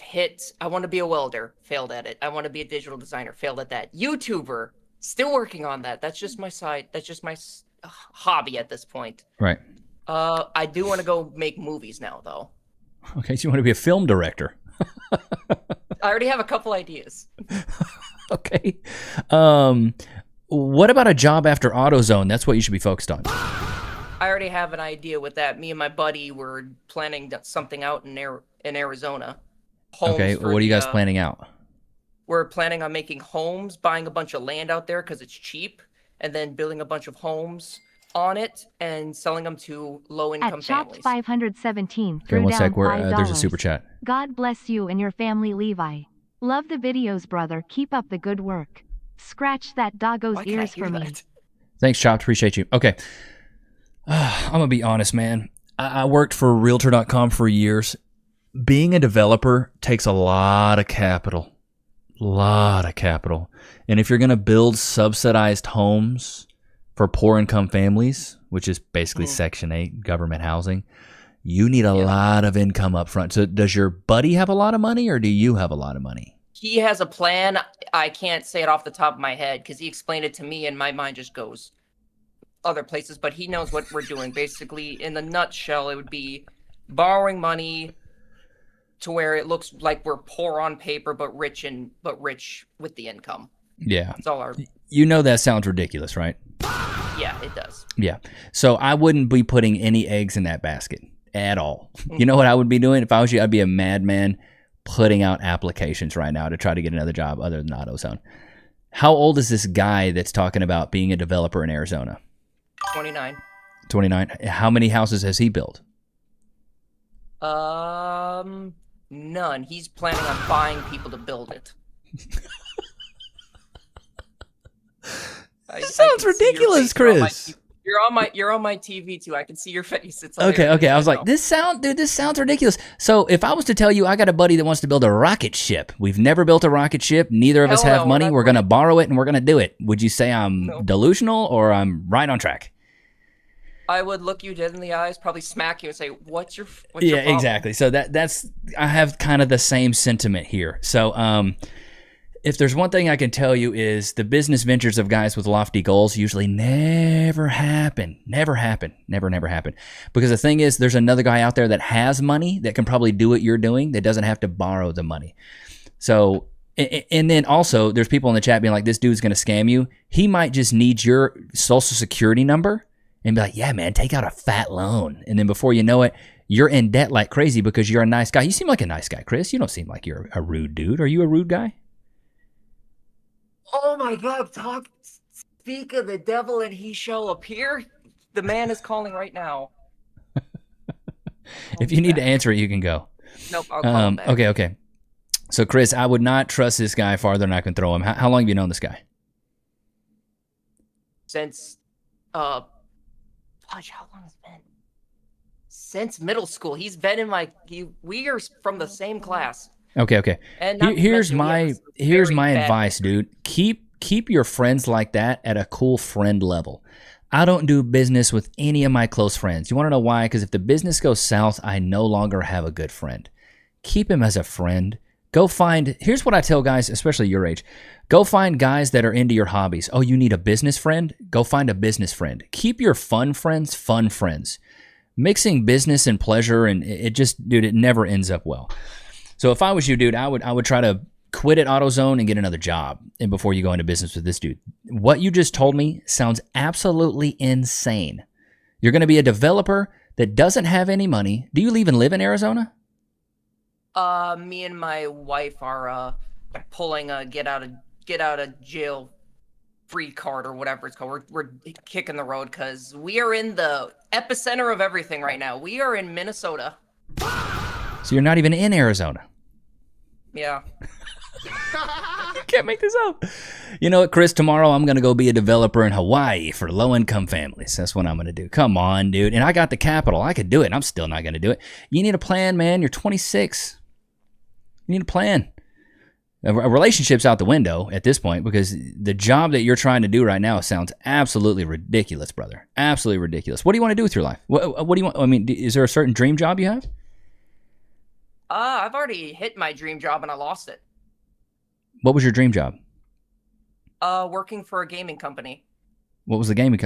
want to be a welder, failed at it. I want to be a digital designer, failed at that. YouTuber, still working on that. That's just my side. That's just my hobby at this point. Right. I do want to go make movies now, though. Okay, so you want to be a film director. I already have a couple ideas. Okay. What about a job after AutoZone? That's what you should be focused on. I already have an idea with that. Me and my buddy were planning something out in Arizona. Okay, what are you guys planning out? We're planning on making homes, buying a bunch of land out there because it's cheap, and then building a bunch of homes on it and selling them to low-income families. At 517, Okay, one sec. $5. There's a super chat. God bless you and your family, Levi. Love the videos, brother. Keep up the good work. Scratch that doggo's ears for me. Thanks, Chopped. Appreciate you. Okay. I'm going to be honest, man. I worked for Realtor.com for years. Being a developer takes a lot of capital. And if you're going to build subsidized homes for poor income families, which is basically Section 8 government housing, you need a lot of income up front. So does your buddy have a lot of money, or do you have a lot of money? He has a plan. I can't say it off the top of my head because he explained it to me and my mind just goes other places, but he knows what we're doing. Basically, in the nutshell, it would be borrowing money to where it looks like we're poor on paper, but rich with the income. Yeah. That's all our... You know that sounds ridiculous, right? Yeah, it does. Yeah. So I wouldn't be putting any eggs in that basket at all. You know what I would be doing? If I was you, I'd be a madman putting out applications right now to try to get another job other than AutoZone. How old is this guy that's talking about being a developer in Arizona? 29. 29. How many houses has he built? None. He's planning on buying people to build it. That sounds ridiculous, Chris. You're on my TV too. I can see your face. It's okay. I was like, this sounds ridiculous. So if I was to tell you I got a buddy that wants to build a rocket ship, we've never built a rocket ship. Neither of us have money. We're going to borrow it and we're going to do it. Would you say I'm delusional or I'm right on track? I would look you dead in the eyes, probably smack you and say, what's your problem? Yeah, exactly. So that's I have kind of the same sentiment here. So if there's one thing I can tell you is the business ventures of guys with lofty goals usually never happen. Never happen. Because the thing is, there's another guy out there that has money that can probably do what you're doing that doesn't have to borrow the money. So, and then also there's people in the chat being like, this dude's going to scam you. He might just need your social security number and be like, yeah, man, take out a fat loan. And then before you know it, you're in debt like crazy because you're a nice guy. You seem like a nice guy, Chris. You don't seem like you're a rude dude. Are you a rude guy? Oh my God, speak of the devil and he shall appear. The man is calling right now. If you need to answer it, you can go. Nope, I'll call him back. Okay. So, Chris, I would not trust this guy farther than I can throw him. How long have you known this guy? Since, how long has it been? Since middle school. He's been in we are from the same class. Okay. And here's my advice, dude. Keep your friends like that at a cool friend level. I don't do business with any of my close friends. You want to know why? Because if the business goes south, I no longer have a good friend. Keep him as a friend. Here's what I tell guys, especially your age. Go find guys that are into your hobbies. Oh, you need a business friend? Go find a business friend. Keep your fun friends fun friends. Mixing business and pleasure, and it never ends up well. So if I was you, dude, I would try to quit at AutoZone and get another job, and before you go into business with this dude. What you just told me sounds absolutely insane. You're going to be a developer that doesn't have any money. Do you even live in Arizona? Me and my wife are pulling a get out of jail free card or whatever it's called. We're kicking the road because we are in the epicenter of everything right now. We are in Minnesota. So you're not even in Arizona. Yeah. You can't make this up. You know what, Chris? Tomorrow I'm going to go be a developer in Hawaii for low-income families. That's what I'm going to do. Come on, dude. And I got the capital. I could do it, and I'm still not going to do it. You need a plan, man. You're 26. You need a plan. A relationship's out the window at this point because the job that you're trying to do right now sounds absolutely ridiculous, brother. Absolutely ridiculous. What do you want to do with your life? What do you want? I mean, is there a certain dream job you have? I've already hit my dream job and I lost it. What was your dream job? Working for a gaming company. What was the gaming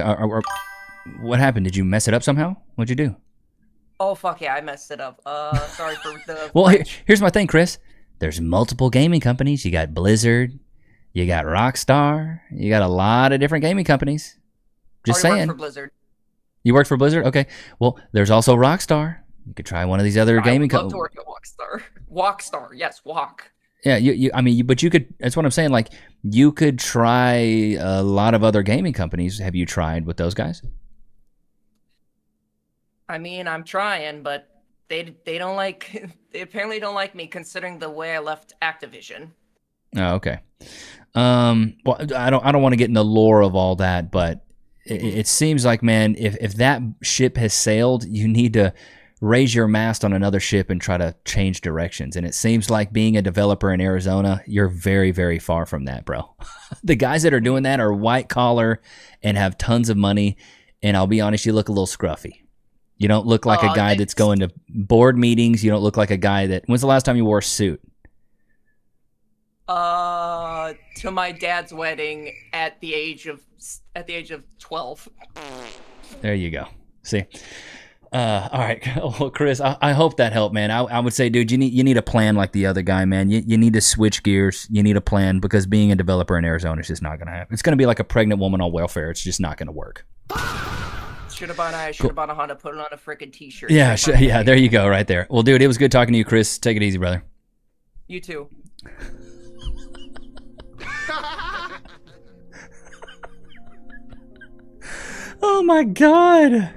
what happened? Did you mess it up somehow? What'd you do? Oh, fuck yeah, I messed it up. Sorry for the... Well, here's my thing, Chris. There's multiple gaming companies. You got Blizzard. You got Rockstar. You got a lot of different gaming companies. Just saying. Worked for Blizzard. You worked for Blizzard? Okay. Well, there's also Rockstar. You could try one of these other gaming companies. I would love to work at Walkstar. Walkstar, yes, walk. Yeah, but you could, that's what I'm saying, like, you could try a lot of other gaming companies. Have you tried with those guys? I mean, I'm trying, but they don't like, they apparently don't like me considering the way I left Activision. Oh, okay. Well, I don't want to get in the lore of all that, but it seems like, man, if that ship has sailed, you need to raise your mast on another ship and try to change directions. And it seems like being a developer in Arizona, you're very, very far from that, bro. The guys that are doing that are white collar and have tons of money. And I'll be honest, you look a little scruffy. You don't look like a guy that's going to board meetings. You don't look like a guy that... When's the last time you wore a suit? To my dad's wedding at the age of 12. There you go. See? All right. Well, Chris, I hope that helped, man. I would say, dude, you need a plan like the other guy, man. You need to switch gears. You need a plan because being a developer in Arizona is just not going to happen. It's going to be like a pregnant woman on welfare. It's just not going to work. Should have bought a Honda, put it on a freaking t-shirt. Yeah, yeah, there you go, right there. Well, dude, it was good talking to you, Chris. Take it easy, brother. You too. Oh my god.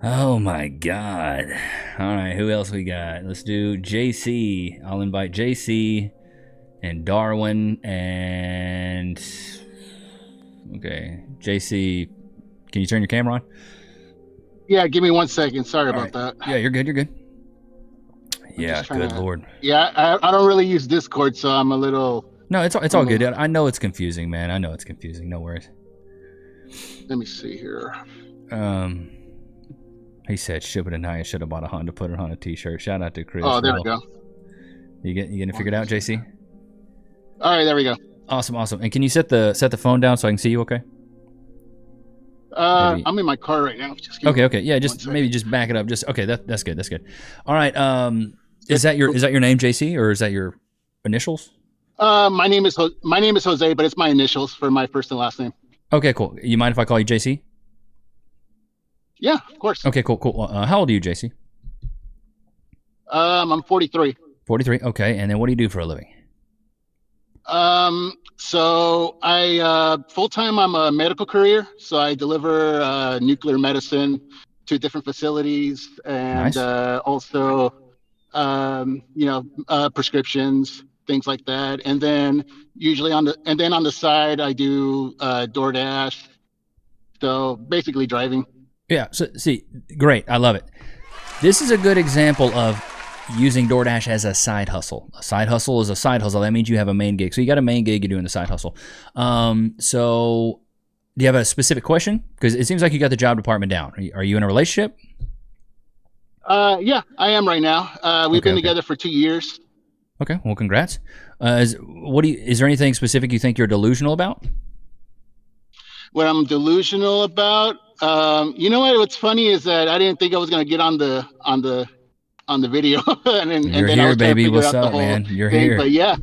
Oh my god. All right, who else we got? Let's do JC. I'll invite JC and Darwin and... Okay, JC, can you turn your camera on? Yeah, give me 1 second. Sorry about that. Yeah, you're good. You're good. Yeah, good lord. Yeah, I don't really use Discord, so I'm a little... No, it's all good. I know it's confusing, man. I know it's confusing. No worries. Let me see here. He said, "Ship it tonight. I should have bought a Honda, put it on a t-shirt." Shout out to Chris. Oh, there we go. You getting it figured out, JC? All right, there we go. Awesome. And can you set the phone down so I can see you? Okay. I'm in my car right now. Okay. Yeah, maybe just back it up. Okay, that's good. That's good. All right. Is that your name, JC, or is that your initials? My name is Jose, but it's my initials for my first and last name. Okay, cool. You mind if I call you JC? Yeah, of course. Okay, cool. How old are you, JC? I'm 43. 43. Okay, and then what do you do for a living? So I full-time I'm a medical courier, so I deliver nuclear medicine to different facilities and nice. Also prescriptions, things like that. And then usually on the side I do DoorDash. So basically driving. Yeah, so see, great. I love it. This is a good example of using DoorDash as a side hustle. A side hustle is a side hustle. That means you have a main gig. So you got a main gig, you're doing the side hustle. So do you have a specific question? Because it seems like you got the job department down. Are you in a relationship? Yeah, I am right now. We've been together for 2 years. Okay, well, congrats. Is there anything specific you think you're delusional about? What I'm delusional about? You know what? What's funny is that I didn't think I was going to get on the on the video, and then You're I here, was trying to baby. figure What's out the up, whole man? You're thing. here. But yeah,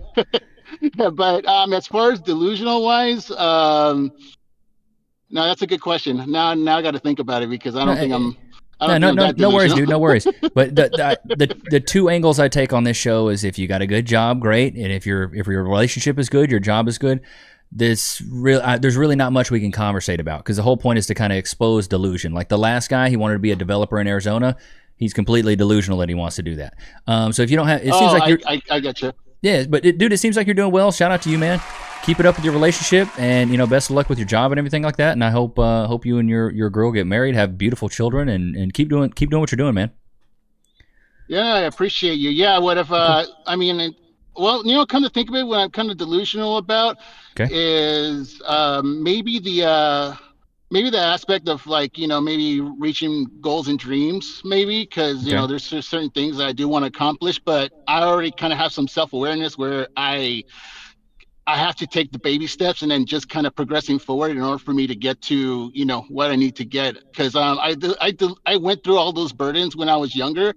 but as far as delusional wise, no, that's a good question. Now I got to think about it because I don't think I'm. I don't think I'm that no worries, delusional. dude. No worries. But the two angles I take on this show is if you got a good job, great, and if your relationship is good, your job is good. There's really not much we can conversate about because the whole point is to kind of expose delusion. Like the last guy, he wanted to be a developer in Arizona. He's completely delusional that he wants to do that. So if you don't have, it seems like I get you. Yeah, but dude, it seems like you're doing well. Shout out to you, man. Keep it up with your relationship, and best of luck with your job and everything like that. And I hope you and your girl get married, have beautiful children, and keep doing what you're doing, man. Yeah, I appreciate you. Yeah, what if I mean, well, come to think of it, what I'm kind of delusional about is maybe the aspect of like maybe reaching goals and dreams, maybe because there's certain things that I do want to accomplish, but I already kind of have some self-awareness where I have to take the baby steps and then just kind of progressing forward in order for me to get to what I need to get, because I went through all those burdens when I was younger.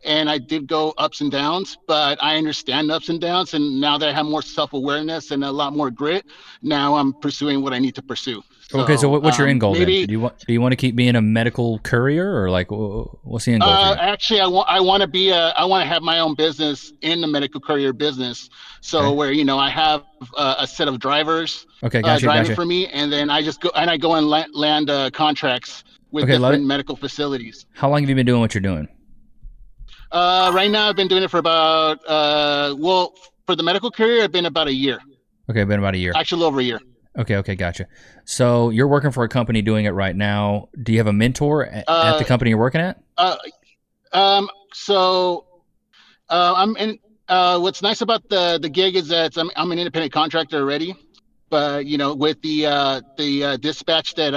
And I did go ups and downs, but I understand ups and downs. And now that I have more self-awareness and a lot more grit, now I'm pursuing what I need to pursue. So what's your end goal then? Do you want to keep being a medical courier, or like what's the end goal for you? Actually, I want to have my own business in the medical courier business. So where I have a set of drivers driving for me, and then I go and land contracts with different medical facilities. How long have you been doing what you're doing? Right now, I've been doing it for about, for the medical career, I've been about a year. Okay, been about a year. Actually, over a year. Okay, gotcha. So you're working for a company doing it right now. Do you have a mentor at the company you're working at? I'm in. What's nice about the gig is that I'm an independent contractor already, but with the dispatch that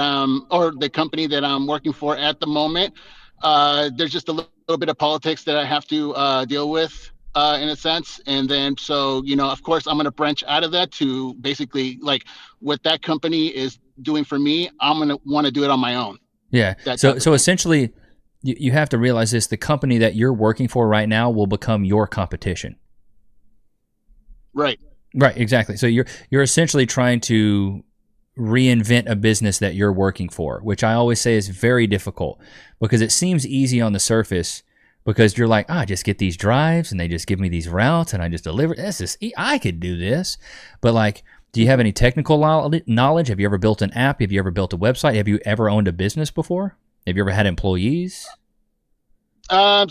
or the company that I'm working for at the moment, there's just a little bit of politics that I have to deal with in a sense. And then, so, of course, I'm going to branch out of that to basically like what that company is doing for me. I'm going to want to do it on my own. Yeah. So essentially, you have to realize this, the company that you're working for right now will become your competition. Right. Right. Exactly. So you're essentially trying to reinvent a business that you're working for, which I always say is very difficult because it seems easy on the surface because you're like, I just get these drives and they just give me these routes and I just deliver. I could do this. But like, do you have any technical knowledge? Have you ever built an app? Have you ever built a website? Have you ever owned a business before? Have you ever had employees? I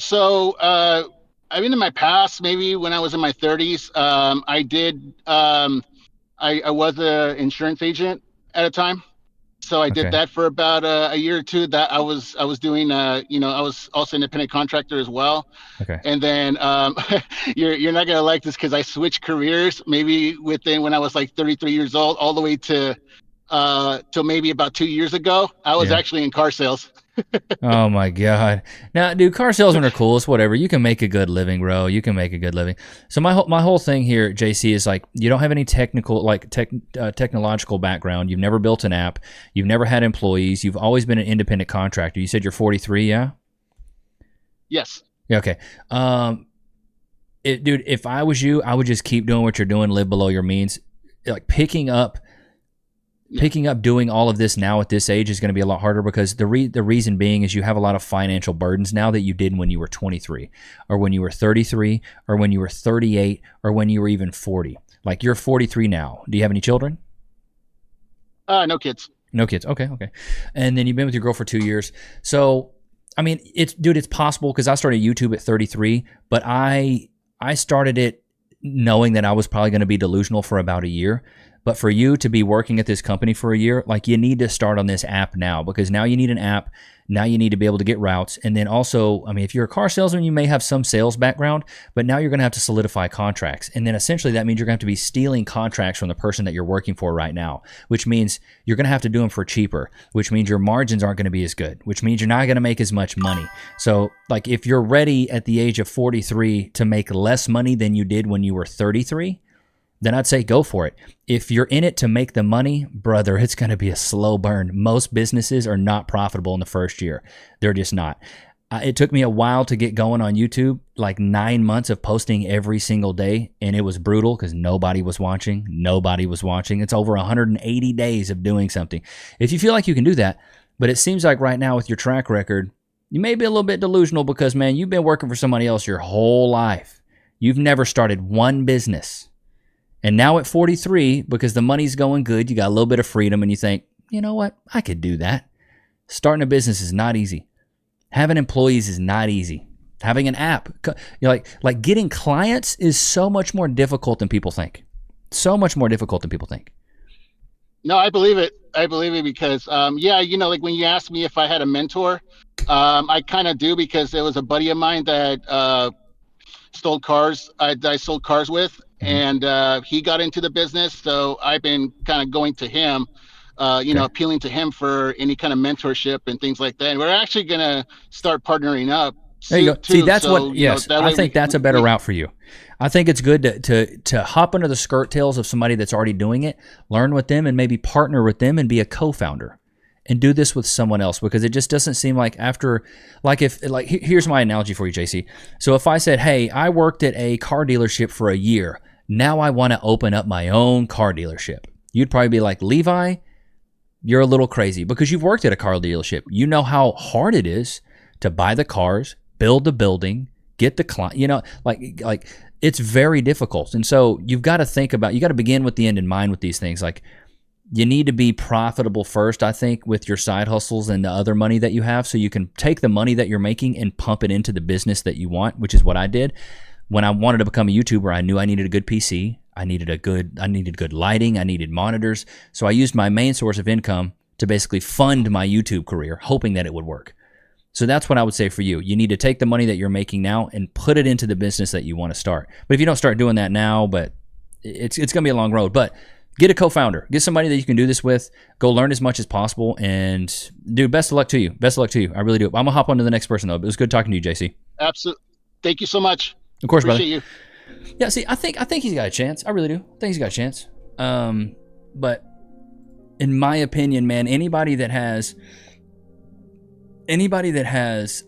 mean, in my past, maybe when I was in my 30s, I did, I was an insurance agent at a time. So I did that for about a year or two. That I was doing, I was also an independent contractor as well. Okay. And then you're not gonna like this because I switched careers maybe when I was like 33 years old, all the way to till maybe about 2 years ago. I was actually in car sales. Oh my God. Now, dude, car salesmen are cool. It's whatever. You can make a good living, bro. You can make a good living. So my whole thing here, JC, is like, you don't have any technological background. You've never built an app. You've never had employees. You've always been an independent contractor. You said you're 43, yeah? Yes. Yeah, okay. Dude, if I was you, I would just keep doing what you're doing, live below your means. Like picking up doing all of this now at this age is going to be a lot harder because the reason being is you have a lot of financial burdens now that you did when you were 23 or when you were 33 or when you were 38 or when you were even 40. Like you're 43 now. Do you have any children? No kids. No kids. Okay. And then you've been with your girl for 2 years. So, I mean, it's possible because I started YouTube at 33, but I started it knowing that I was probably going to be delusional for about a year. But for you to be working at this company for a year, like you need to start on this app now because now you need an app. Now you need to be able to get routes. And then also, I mean, if you're a car salesman, you may have some sales background, but now you're going to have to solidify contracts. And then essentially that means you're going to have to be stealing contracts from the person that you're working for right now, which means you're going to have to do them for cheaper, which means your margins aren't going to be as good, which means you're not going to make as much money. So like if you're ready at the age of 43 to make less money than you did when you were 33, then I'd say go for it. If you're in it to make the money, brother, it's going to be a slow burn. Most businesses are not profitable in the first year. They're just not. It took me a while to get going on YouTube, like 9 months of posting every single day, and it was brutal because nobody was watching. It's over 180 days of doing something. If you feel like you can do that, but it seems like right now with your track record, you may be a little bit delusional because, man, you've been working for somebody else your whole life. You've never started one business. And now at 43, because the money's going good, you got a little bit of freedom, and you think, you know what, I could do that. Starting a business is not easy. Having employees is not easy. Having an app, like getting clients is so much more difficult than people think. So much more difficult than people think. No, I believe it. Because, like when you asked me if I had a mentor, I kind of do, because there was a buddy of mine that stole cars. I sold cars with, and he got into the business. So I've been kind of going to him. Appealing to him for any kind of mentorship and things like that. And we're actually going to start partnering up. There you go. See, that's I think that's a better route for you. I think it's good to hop under the skirt tails of somebody that's already doing it, learn with them, and maybe partner with them and be a co-founder and do this with someone else, because it just doesn't seem like here's my analogy for you, JC. So if I said, hey, I worked at a car dealership for a year. Now I want to open up my own car dealership. You'd probably be like, Levi, you're a little crazy, because you've worked at a car dealership. You know how hard it is to buy the cars, build the building, get the client, like it's very difficult. And so you got to begin with the end in mind with these things. Like, you need to be profitable first, I think, with your side hustles and the other money that you have, so you can take the money that you're making and pump it into the business that you want, which is what I did. When I wanted to become a YouTuber, I knew I needed a good PC. I needed good lighting. I needed monitors. So I used my main source of income to basically fund my YouTube career, hoping that it would work. So that's what I would say for you. You need to take the money that you're making now and put it into the business that you want to start. But if you don't start doing that now, it's going to be a long road. But get a co-founder. Get somebody that you can do this with. Go learn as much as possible. And dude, best of luck to you. Best of luck to you. I really do. I'm going to hop on to the next person, though. It was good talking to you, JC. Absolutely. Thank you so much. Of course, Appreciate brother. You. Yeah, see, I think he's got a chance. I really do. I think he's got a chance. But in my opinion, man, anybody that has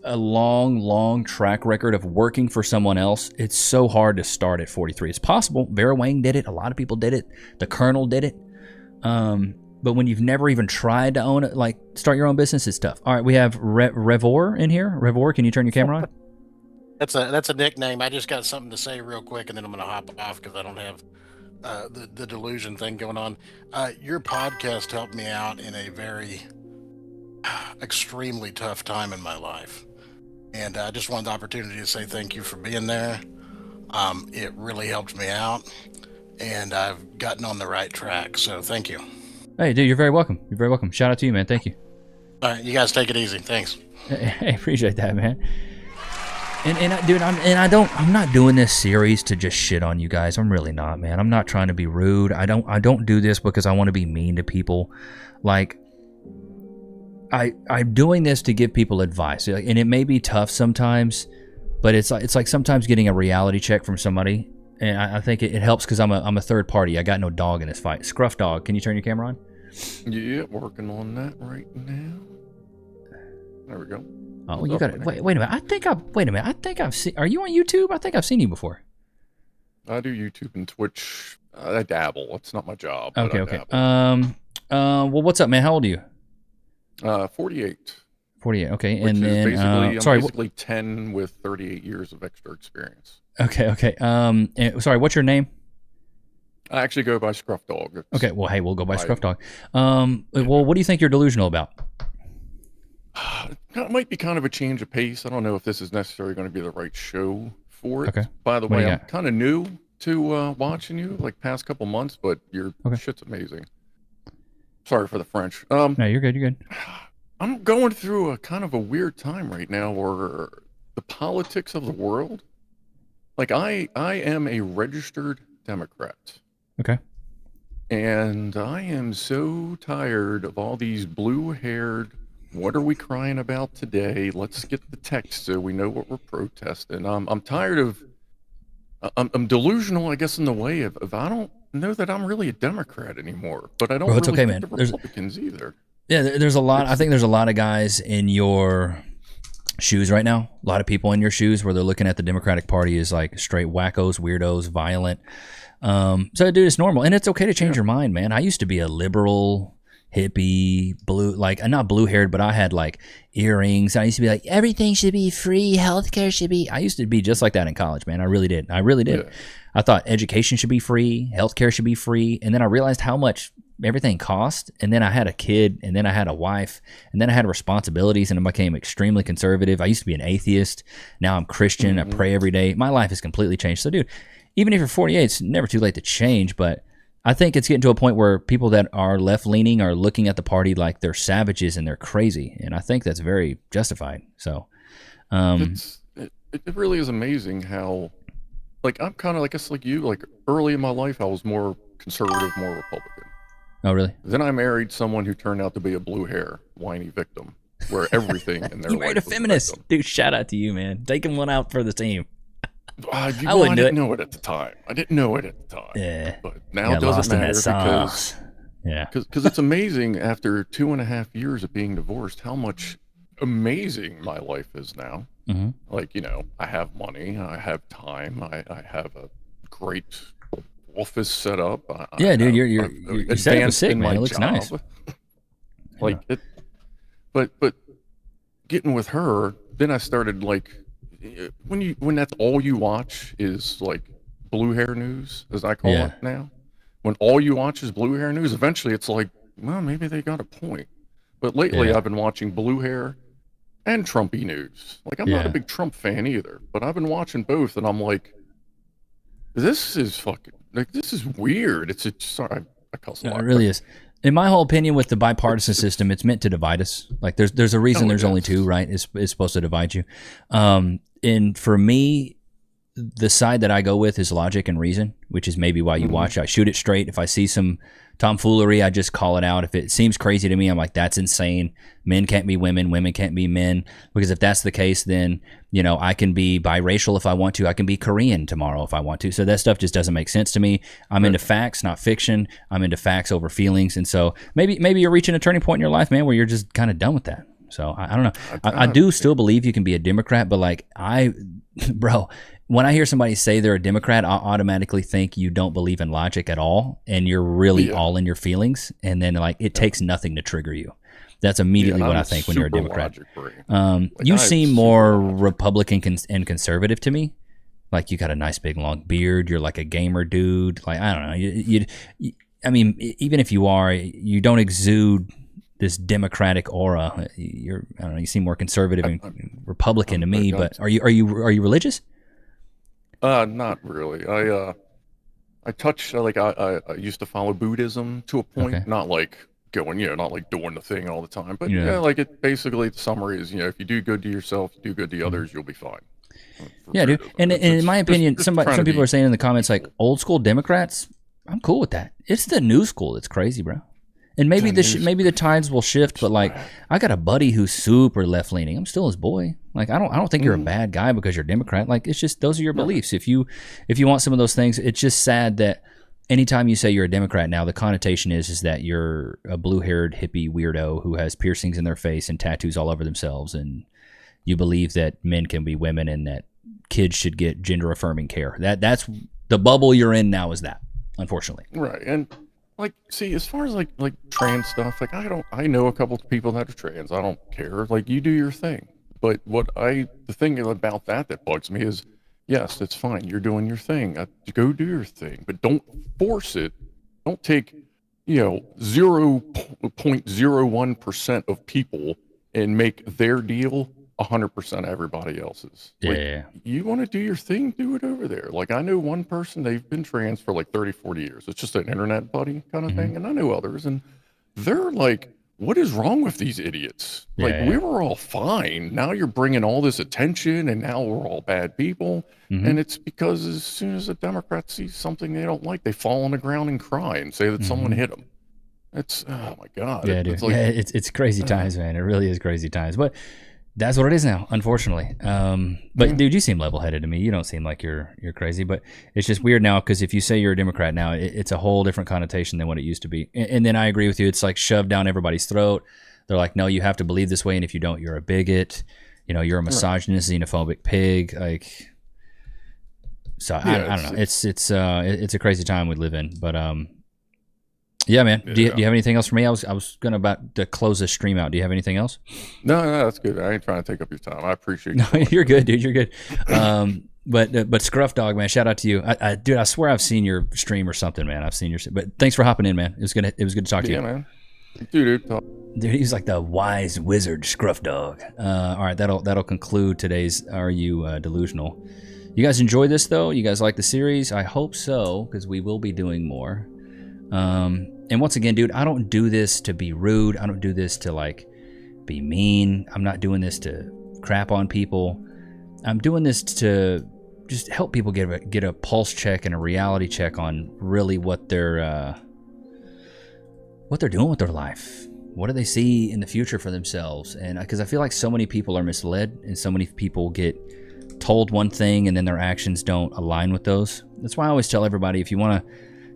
a long track record of working for someone else, it's so hard to start at 43. It's possible. Vera Wang did it. A lot of people did it. The Colonel did it. But when you've never even tried to own it, like start your own business, it's tough. All right, we have Revor in here. Revor, can you turn your camera on? That's a nickname. I just got something to say real quick, and then I'm going to hop off because I don't have the delusion thing going on. Your podcast helped me out in a very extremely tough time in my life, and I just wanted the opportunity to say thank you for being there. It really helped me out, and I've gotten on the right track, so thank you. Hey, dude, you're very welcome. You're very welcome. Shout out to you, man. Thank you. All right, you guys take it easy. Thanks. Hey, appreciate that, man. I'm not doing this series to just shit on you guys. I'm really not, man. I'm not trying to be rude. I don't do this because I want to be mean to people. Like, I'm doing this to give people advice, and it may be tough sometimes, but it's like sometimes getting a reality check from somebody, and I think it helps because I'm a third party. I got no dog in this fight. Scruff Dog, can you turn your camera on? Yeah, working on that right now. There we go. Oh, you got it. Wait a minute. I think I've seen. Are you on YouTube? I think I've seen you before. I do YouTube and Twitch. I dabble. It's not my job. Okay. Well, what's up, man? How old are you? 48. 48. Okay, Which and is then I'm basically 10 with 38 years of extra experience. Okay. Sorry, what's your name? I actually go by Scruff Dog. Okay. Well, hey, we'll go by Scruff Dog. Well, what do you think you're delusional about? It might be kind of a change of pace. I don't know if this is necessarily going to be the right show for it. Okay. By the way, I'm kind of new to watching you, like past couple months, but your shit's amazing. Sorry for the French. No, you're good. You're good. I'm going through a kind of a weird time right now, where the politics of the world. Like I am a registered Democrat. Okay. And I am so tired of all these blue-haired, what are we crying about today? Let's get the text so we know what we're protesting. I'm tired of, I'm delusional, I guess, in the way of I don't know that I'm really a Democrat anymore, but I don't really think the Republicans either. Yeah, there's a lot. I think there's a lot of guys in your shoes right now. A lot of people in your shoes where they're looking at the Democratic Party is like straight wackos, weirdos, violent. So, dude, it's normal. And it's okay to change your mind, man. I used to be a liberal, hippie, blue, like, not blue-haired, but I had, like, earrings. I used to be like, everything should be free. Healthcare should be. I used to be just like that in college, man. I really did. Yeah. I thought education should be free. Healthcare should be free. And then I realized how much everything cost. And then I had a kid, and then I had a wife, and then I had responsibilities, and I became extremely conservative. I used to be an atheist. Now I'm Christian. I pray every day. My life has completely changed. So, dude, even if you're 48, it's never too late to change. But I think it's getting to a point where people that are left-leaning are looking at the party like they're savages and they're crazy. And I think that's very justified. So, it really is amazing how, like, I'm kind of, like, I guess, like you, like, early in my life, I was more conservative, more Republican. Oh, really? Then I married someone who turned out to be a blue hair, whiny victim, where everything in their you life married a was feminist. victim. Dude, shout out to you, man. Taking one out for the team. I wouldn't do didn't it. know it at the time. I didn't know it at the time. Yeah. But now it doesn't matter because it's amazing after 2.5 years of being divorced how much amazing my life is now. Mm-hmm. Like, you know, I have money, I have time, I have a great office set up. Dude, you're set up sick, man. It looks job. nice. Like it, but getting with her, then I started like when that's all you watch is like blue hair news, as I call it now. When all you watch is blue hair news, eventually it's like, well, maybe they got a point. But lately I've been watching blue hair and Trumpy news. Like, I'm not a big Trump fan either, but I've been watching both, and I'm like, this is fucking, like, this is weird. Sorry, I cuss a lot. It really is. In my whole opinion, with the bipartisan system, it's meant to divide us. Like, there's a reason there's only two, right? It's supposed to divide you. And for me, the side that I go with is logic and reason, which is maybe why you watch. I shoot it straight. If I see some tomfoolery, I just call it out. If it seems crazy to me, I'm like, that's insane. Men can't be women. Women can't be men. Because if that's the case, then, you know, I can be biracial if I want to. I can be Korean tomorrow if I want to. So that stuff just doesn't make sense to me. I'm into facts, not fiction. I'm into facts over feelings. And so maybe you're reaching a turning point in your life, man, where you're just kind of done with that. So I don't know. I do still believe you can be a Democrat, but like bro, when I hear somebody say they're a Democrat, I automatically think you don't believe in logic at all, and you're really all in your feelings, and then like it takes nothing to trigger you. That's immediately what I think when you're a Democrat. You seem more Republican and conservative to me. Like, you got a nice big long beard. You're like a gamer dude. Like, I don't know. I mean, even if you are, you don't exude this Democratic aura. I don't know. You seem more conservative and Republican to me. But are you religious? Not really. I touch, like, I used to follow Buddhism to a point, not like going, not like doing the thing all the time, but like it basically, the summary is, if you do good to yourself, do good to others, you'll be fine. Yeah, dude. And in my opinion, some people are saying in the comments, like, old school Democrats, I'm cool with that. It's the new school that's crazy, bro. And maybe the tides will shift, but like, I got a buddy who's super left leaning. I'm still his boy. Like, I don't think you're a bad guy because you're a Democrat. Like, it's just, those are your beliefs. If you want some of those things, it's just sad that anytime you say you're a Democrat now, the connotation is that you're a blue-haired hippie weirdo who has piercings in their face and tattoos all over themselves, and you believe that men can be women and that kids should get gender-affirming care. That's the bubble you're in now, is that, unfortunately. Right. And like, see, as far as like trans stuff, like, I know a couple of people that are trans. I don't care. Like, you do your thing. But the thing about that bugs me is, yes, it's fine. You're doing your thing. Go do your thing, but don't force it. Don't take, 0.01% of people and make their deal 100% everybody else's. Yeah. Like, you want to do your thing, do it over there. Like, I know one person, they've been trans for like 30, 40 years. It's just an internet buddy kind of thing. And I know others, and they're like, what is wrong with these idiots? Like, we were all fine. Now you're bringing all this attention, and now we're all bad people. And it's because as soon as a Democrat sees something they don't like, they fall on the ground and cry and say that someone hit them. It's, oh my God. Yeah, dude. It's crazy times, man. It really is crazy times. But that's what it is now, unfortunately. But dude, you seem level-headed to me. You don't seem like you're crazy, but it's just weird now, because if you say you're a Democrat now, it's a whole different connotation than what it used to be. And then I agree with you. It's like shoved down everybody's throat. They're like, no, you have to believe this way, and if you don't, you're a bigot. you know, you're a misogynist, xenophobic pig. Like, so I don't know. It's a crazy time we live in. But yeah, man. Do you have anything else for me? I was gonna about to close this stream out. Do you have anything else? No, that's good. I ain't trying to take up your time. I appreciate it. No, you're good, dude. You're good. But Scruff Dog, man, shout out to you. Dude, I swear I've seen your stream or something, man. I've seen your. But thanks for hopping in, man. It was good to talk to you. Yeah, man. Dude, he's like the wise wizard, Scruff Dog. All right, that'll conclude today's Are You Delusional? You guys enjoy this though? You guys like the series? I hope so, because we will be doing more. And once again, dude, I don't do this to be rude. I don't do this to like be mean. I'm not doing this to crap on people. I'm doing this to just help people get a pulse check and a reality check on really what they're doing with their life. What do they see in the future for themselves? And because I feel like so many people are misled, and so many people get told one thing and then their actions don't align with those. That's why I always tell everybody, if you want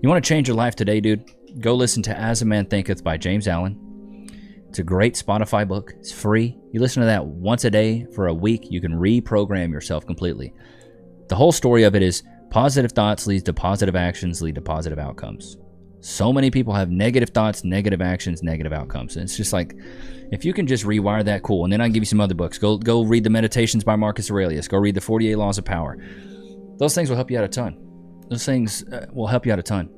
to change your life today, dude, go listen to As a Man Thinketh by James Allen. It's a great Spotify book. It's free. You listen to that once a day for a week, you can reprogram yourself completely. The whole story of it is positive thoughts lead to positive actions, lead to positive outcomes. So many people have negative thoughts, negative actions, negative outcomes. And it's just like, if you can just rewire that, cool. And then I'll give you some other books. Go read the Meditations by Marcus Aurelius. Go read the 48 Laws of Power. Those things will help you out a ton. Those things will help you out a ton.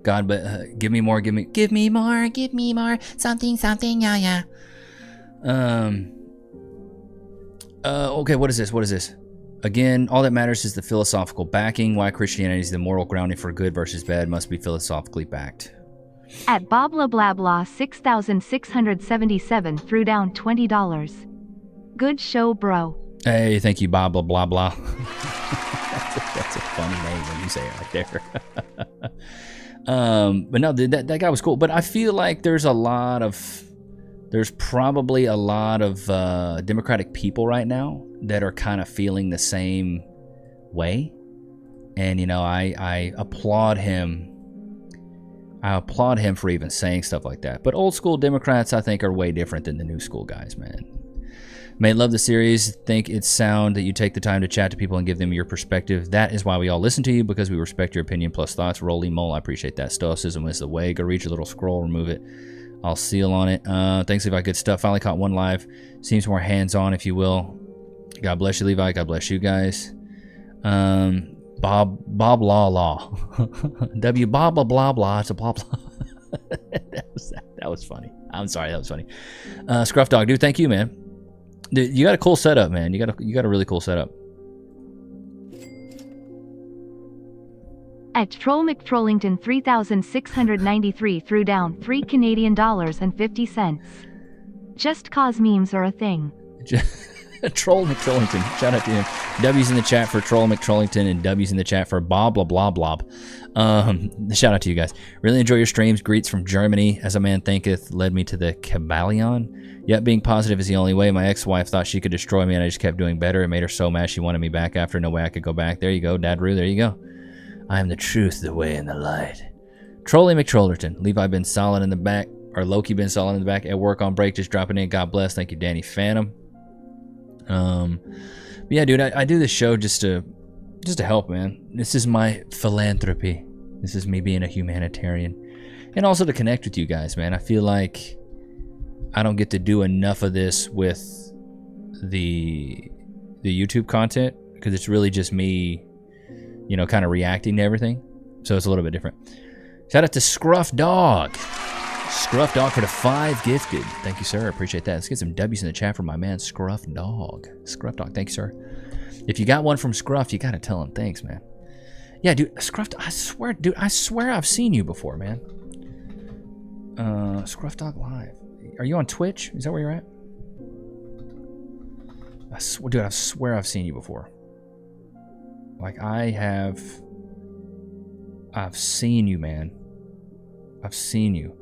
God, but give me more, give me more, something, yeah. Okay, what is this? Again, all that matters is the philosophical backing. Why Christianity is the moral grounding for good versus bad must be philosophically backed. At Boblabla 6677 threw down $20. Good show, bro. Hey, thank you, Bob, blah, blah, blah. That's a funny name when you say it right there. But no, that guy was cool. But I feel like there's probably a lot of Democratic people right now that are kind of feeling the same way. And, you know, I applaud him. I applaud him for even saying stuff like that. But old school Democrats, I think, are way different than the new school guys, man. May love the series. Think it's sound that you take the time to chat to people and give them your perspective. That is why we all listen to you, because we respect your opinion plus thoughts. Roly Mole, I appreciate that. Stoicism is the way. Go read your little scroll, remove it. I'll seal on it. Thanks, Levi. Good stuff. Finally caught one live. Seems more hands-on, if you will. God bless you, Levi. God bless you guys. Bob Law Law. W Bob blah blah blah. It's a blah blah. That was funny. I'm sorry, that was funny. Scruff Dog, dude, thank you, man. Dude, you got a cool setup, man. You got a really cool setup. At Troll McTrollington 3693 threw down $3 Canadian and 50 cents. Just cause memes are a thing. Troll McTrollington, shout out to him. W's in the chat for Troll McTrollington and W's in the chat for Bob blah blah blob. Shout out to you guys. Really enjoy your streams. Greets from Germany. As a Man Thinketh led me to the Cabalion. Yet being positive is the only way. My ex-wife thought she could destroy me and I just kept doing better. It made her so mad she wanted me back after. No way I could go back. There you go, Dad Roo. There you go. I am the truth, the way, and the light. Trolly McTrollerton. Levi been solid in the back. Or Loki been solid in the back. At work on break, just dropping in. God bless. Thank you, Danny Phantom. But yeah, dude, I do this show just to help, man. This is my philanthropy. This is me being a humanitarian. And also to connect with you guys, man. I feel like I don't get to do enough of this with the YouTube content, because it's really just me, you know, kind of reacting to everything. So it's a little bit different. Shout out to Scruff Dog. Scruff Dog for the 5 gifted. Thank you, sir. Appreciate that. Let's get some W's in the chat for my man, Scruff Dog. Scruff Dog, thank you, sir. If you got one from Scruff, you got to tell him thanks, man. Yeah, dude, Scruff, I swear I've seen you before, man. Scruff Dog Live. Are you on Twitch? Is that where you're at? I swear I've seen you before. Like, I've seen you, man. I've seen you.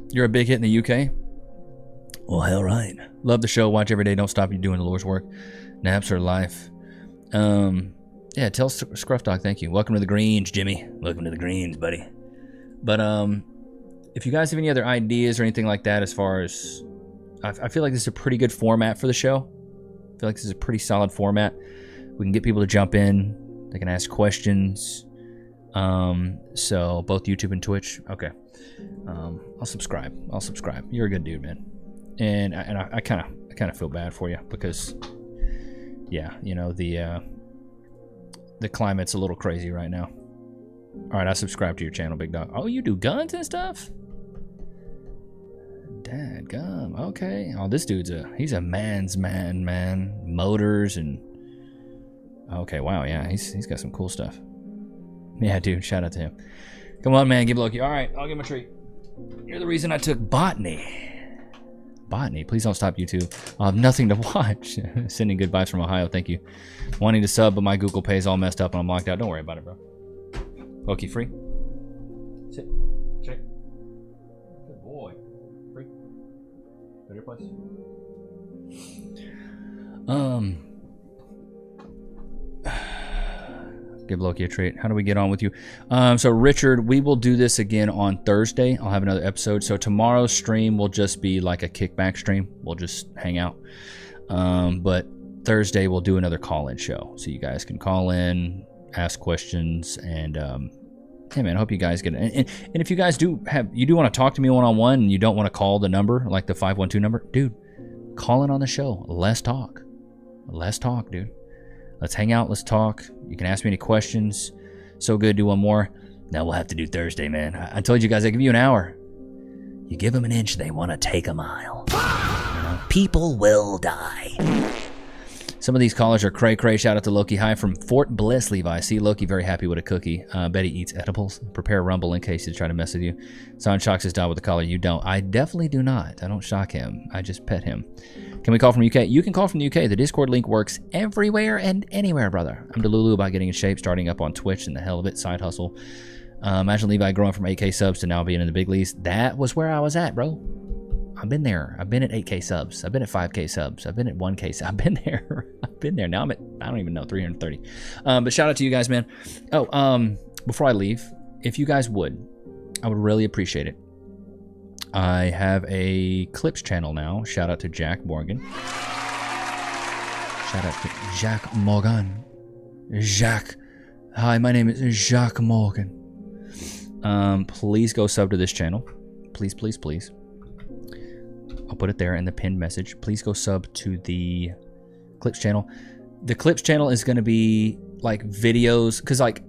You're a big hit in the UK? Well, hell right. Love the show. Watch every day. Don't stop you doing the Lord's work. Naps are life. Yeah, tell Scruff Dog thank you. Welcome to the greens, Jimmy. Welcome to the greens, buddy. But if you guys have any other ideas or anything like that as far as I feel like this is a pretty good format for the show. I feel like this is a pretty solid format. We can get people to jump in. They can ask questions. So both YouTube and Twitch. Okay. I'll subscribe. You're a good dude, man. And I kind of feel bad for you because, yeah, you know, the climate's a little crazy right now. All right, I subscribe to your channel, Big Dog. Oh, you do guns and stuff? Dadgum. Okay. Oh, this dude's he's a man's man. Motors and okay, wow, yeah, he's got some cool stuff. Yeah, dude, shout out to him. Come on, man, give Loki. All right, I'll give him a treat. You're the reason I took botany. Botany, please don't stop YouTube. I'll have nothing to watch. Sending good vibes from Ohio, thank you. Wanting to sub, but my Google Pay is all messed up and I'm locked out. Don't worry about it, bro. Loki, free. Sit. Check. Good boy. Free. Go to your place. Give Loki a treat. How do we get on with you? So Richard, we will do this again on Thursday. I'll have another episode. So tomorrow's stream will just be like a kickback stream. We'll just hang out. But Thursday we'll do another call-in show. So you guys can call in, ask questions, and hey man, I hope you guys get it. And if you guys do want to talk to me one-on-one and you don't want to call the number, like the 512 number, dude, call in on the show. Let's talk. Let's talk, dude. Let's hang out. Let's talk. You can ask me any questions. So good. Do one more. Now we'll have to do Thursday, man. I told you guys I give you an hour. You give them an inch, they want to take a mile. You know, people will die. Some of these callers are cray-cray. Shout out to Loki. Hi from Fort Bliss, Levi. See Loki very happy with a cookie. Bet he eats edibles. Prepare Rumble in case he's trying to mess with you. Son shocks his dog with the collar. You don't. I definitely do not. I don't shock him. I just pet him. Can we call from UK? You can call from the UK. The Discord link works everywhere and anywhere, brother. I'm Delulu about getting in shape, starting up on Twitch and the hell of it. Side hustle. Imagine Levi growing from 8K subs to now being in the big leagues. That was where I was at, bro. I've been there. I've been at 8K subs. I've been at 5K subs. I've been at 1K subs. I've been there. I've been there. Now I'm at, I don't even know, 330. But shout out to you guys, man. Oh, before I leave, if you guys would, I would really appreciate it. I have a clips channel now. Shout out to Jack Morgan. Shout out to Jack Morgan. Jack. Hi, my name is Jack Morgan. Please go sub to this channel. Please, please, please. I'll put it there in the pinned message. Please go sub to the clips channel. The clips channel is going to be like videos, because like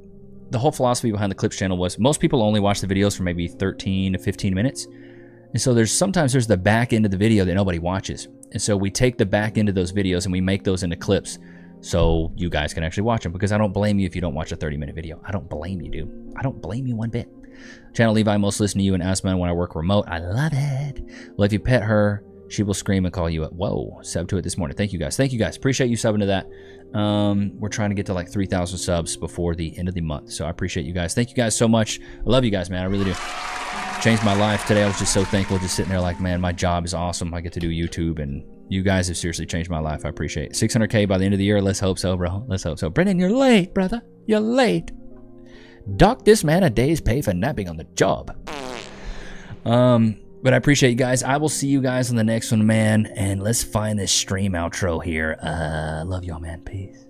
the whole philosophy behind the clips channel was most people only watch the videos for maybe 13 to 15 minutes. And so sometimes there's the back end of the video that nobody watches. And so we take the back end of those videos and we make those into clips so you guys can actually watch them, because I don't blame you if you don't watch a 30-minute video. I don't blame you, dude. I don't blame you one bit. Channel Levi, most listen to you and Asma when I work remote. I love it. Well, if you pet her, she will scream and call you at, whoa, sub to it this morning. Thank you guys. Thank you guys. Appreciate you subbing to that. We're trying to get to like 3,000 subs before the end of the month. So I appreciate you guys. Thank you guys so much. I love you guys, man. I really do. Changed my life today. I was just so thankful, just sitting there like, man, my job is awesome. I get to do YouTube, and you guys have seriously changed my life. I appreciate it. 600K by the end of the year. Let's hope so, bro. Let's hope so. Brendan, you're late, brother. You're late. Dock this man a day's pay for napping on the job. But I appreciate you guys. I will see you guys on the next one, man. And let's find this stream outro here. Love y'all, man. Peace.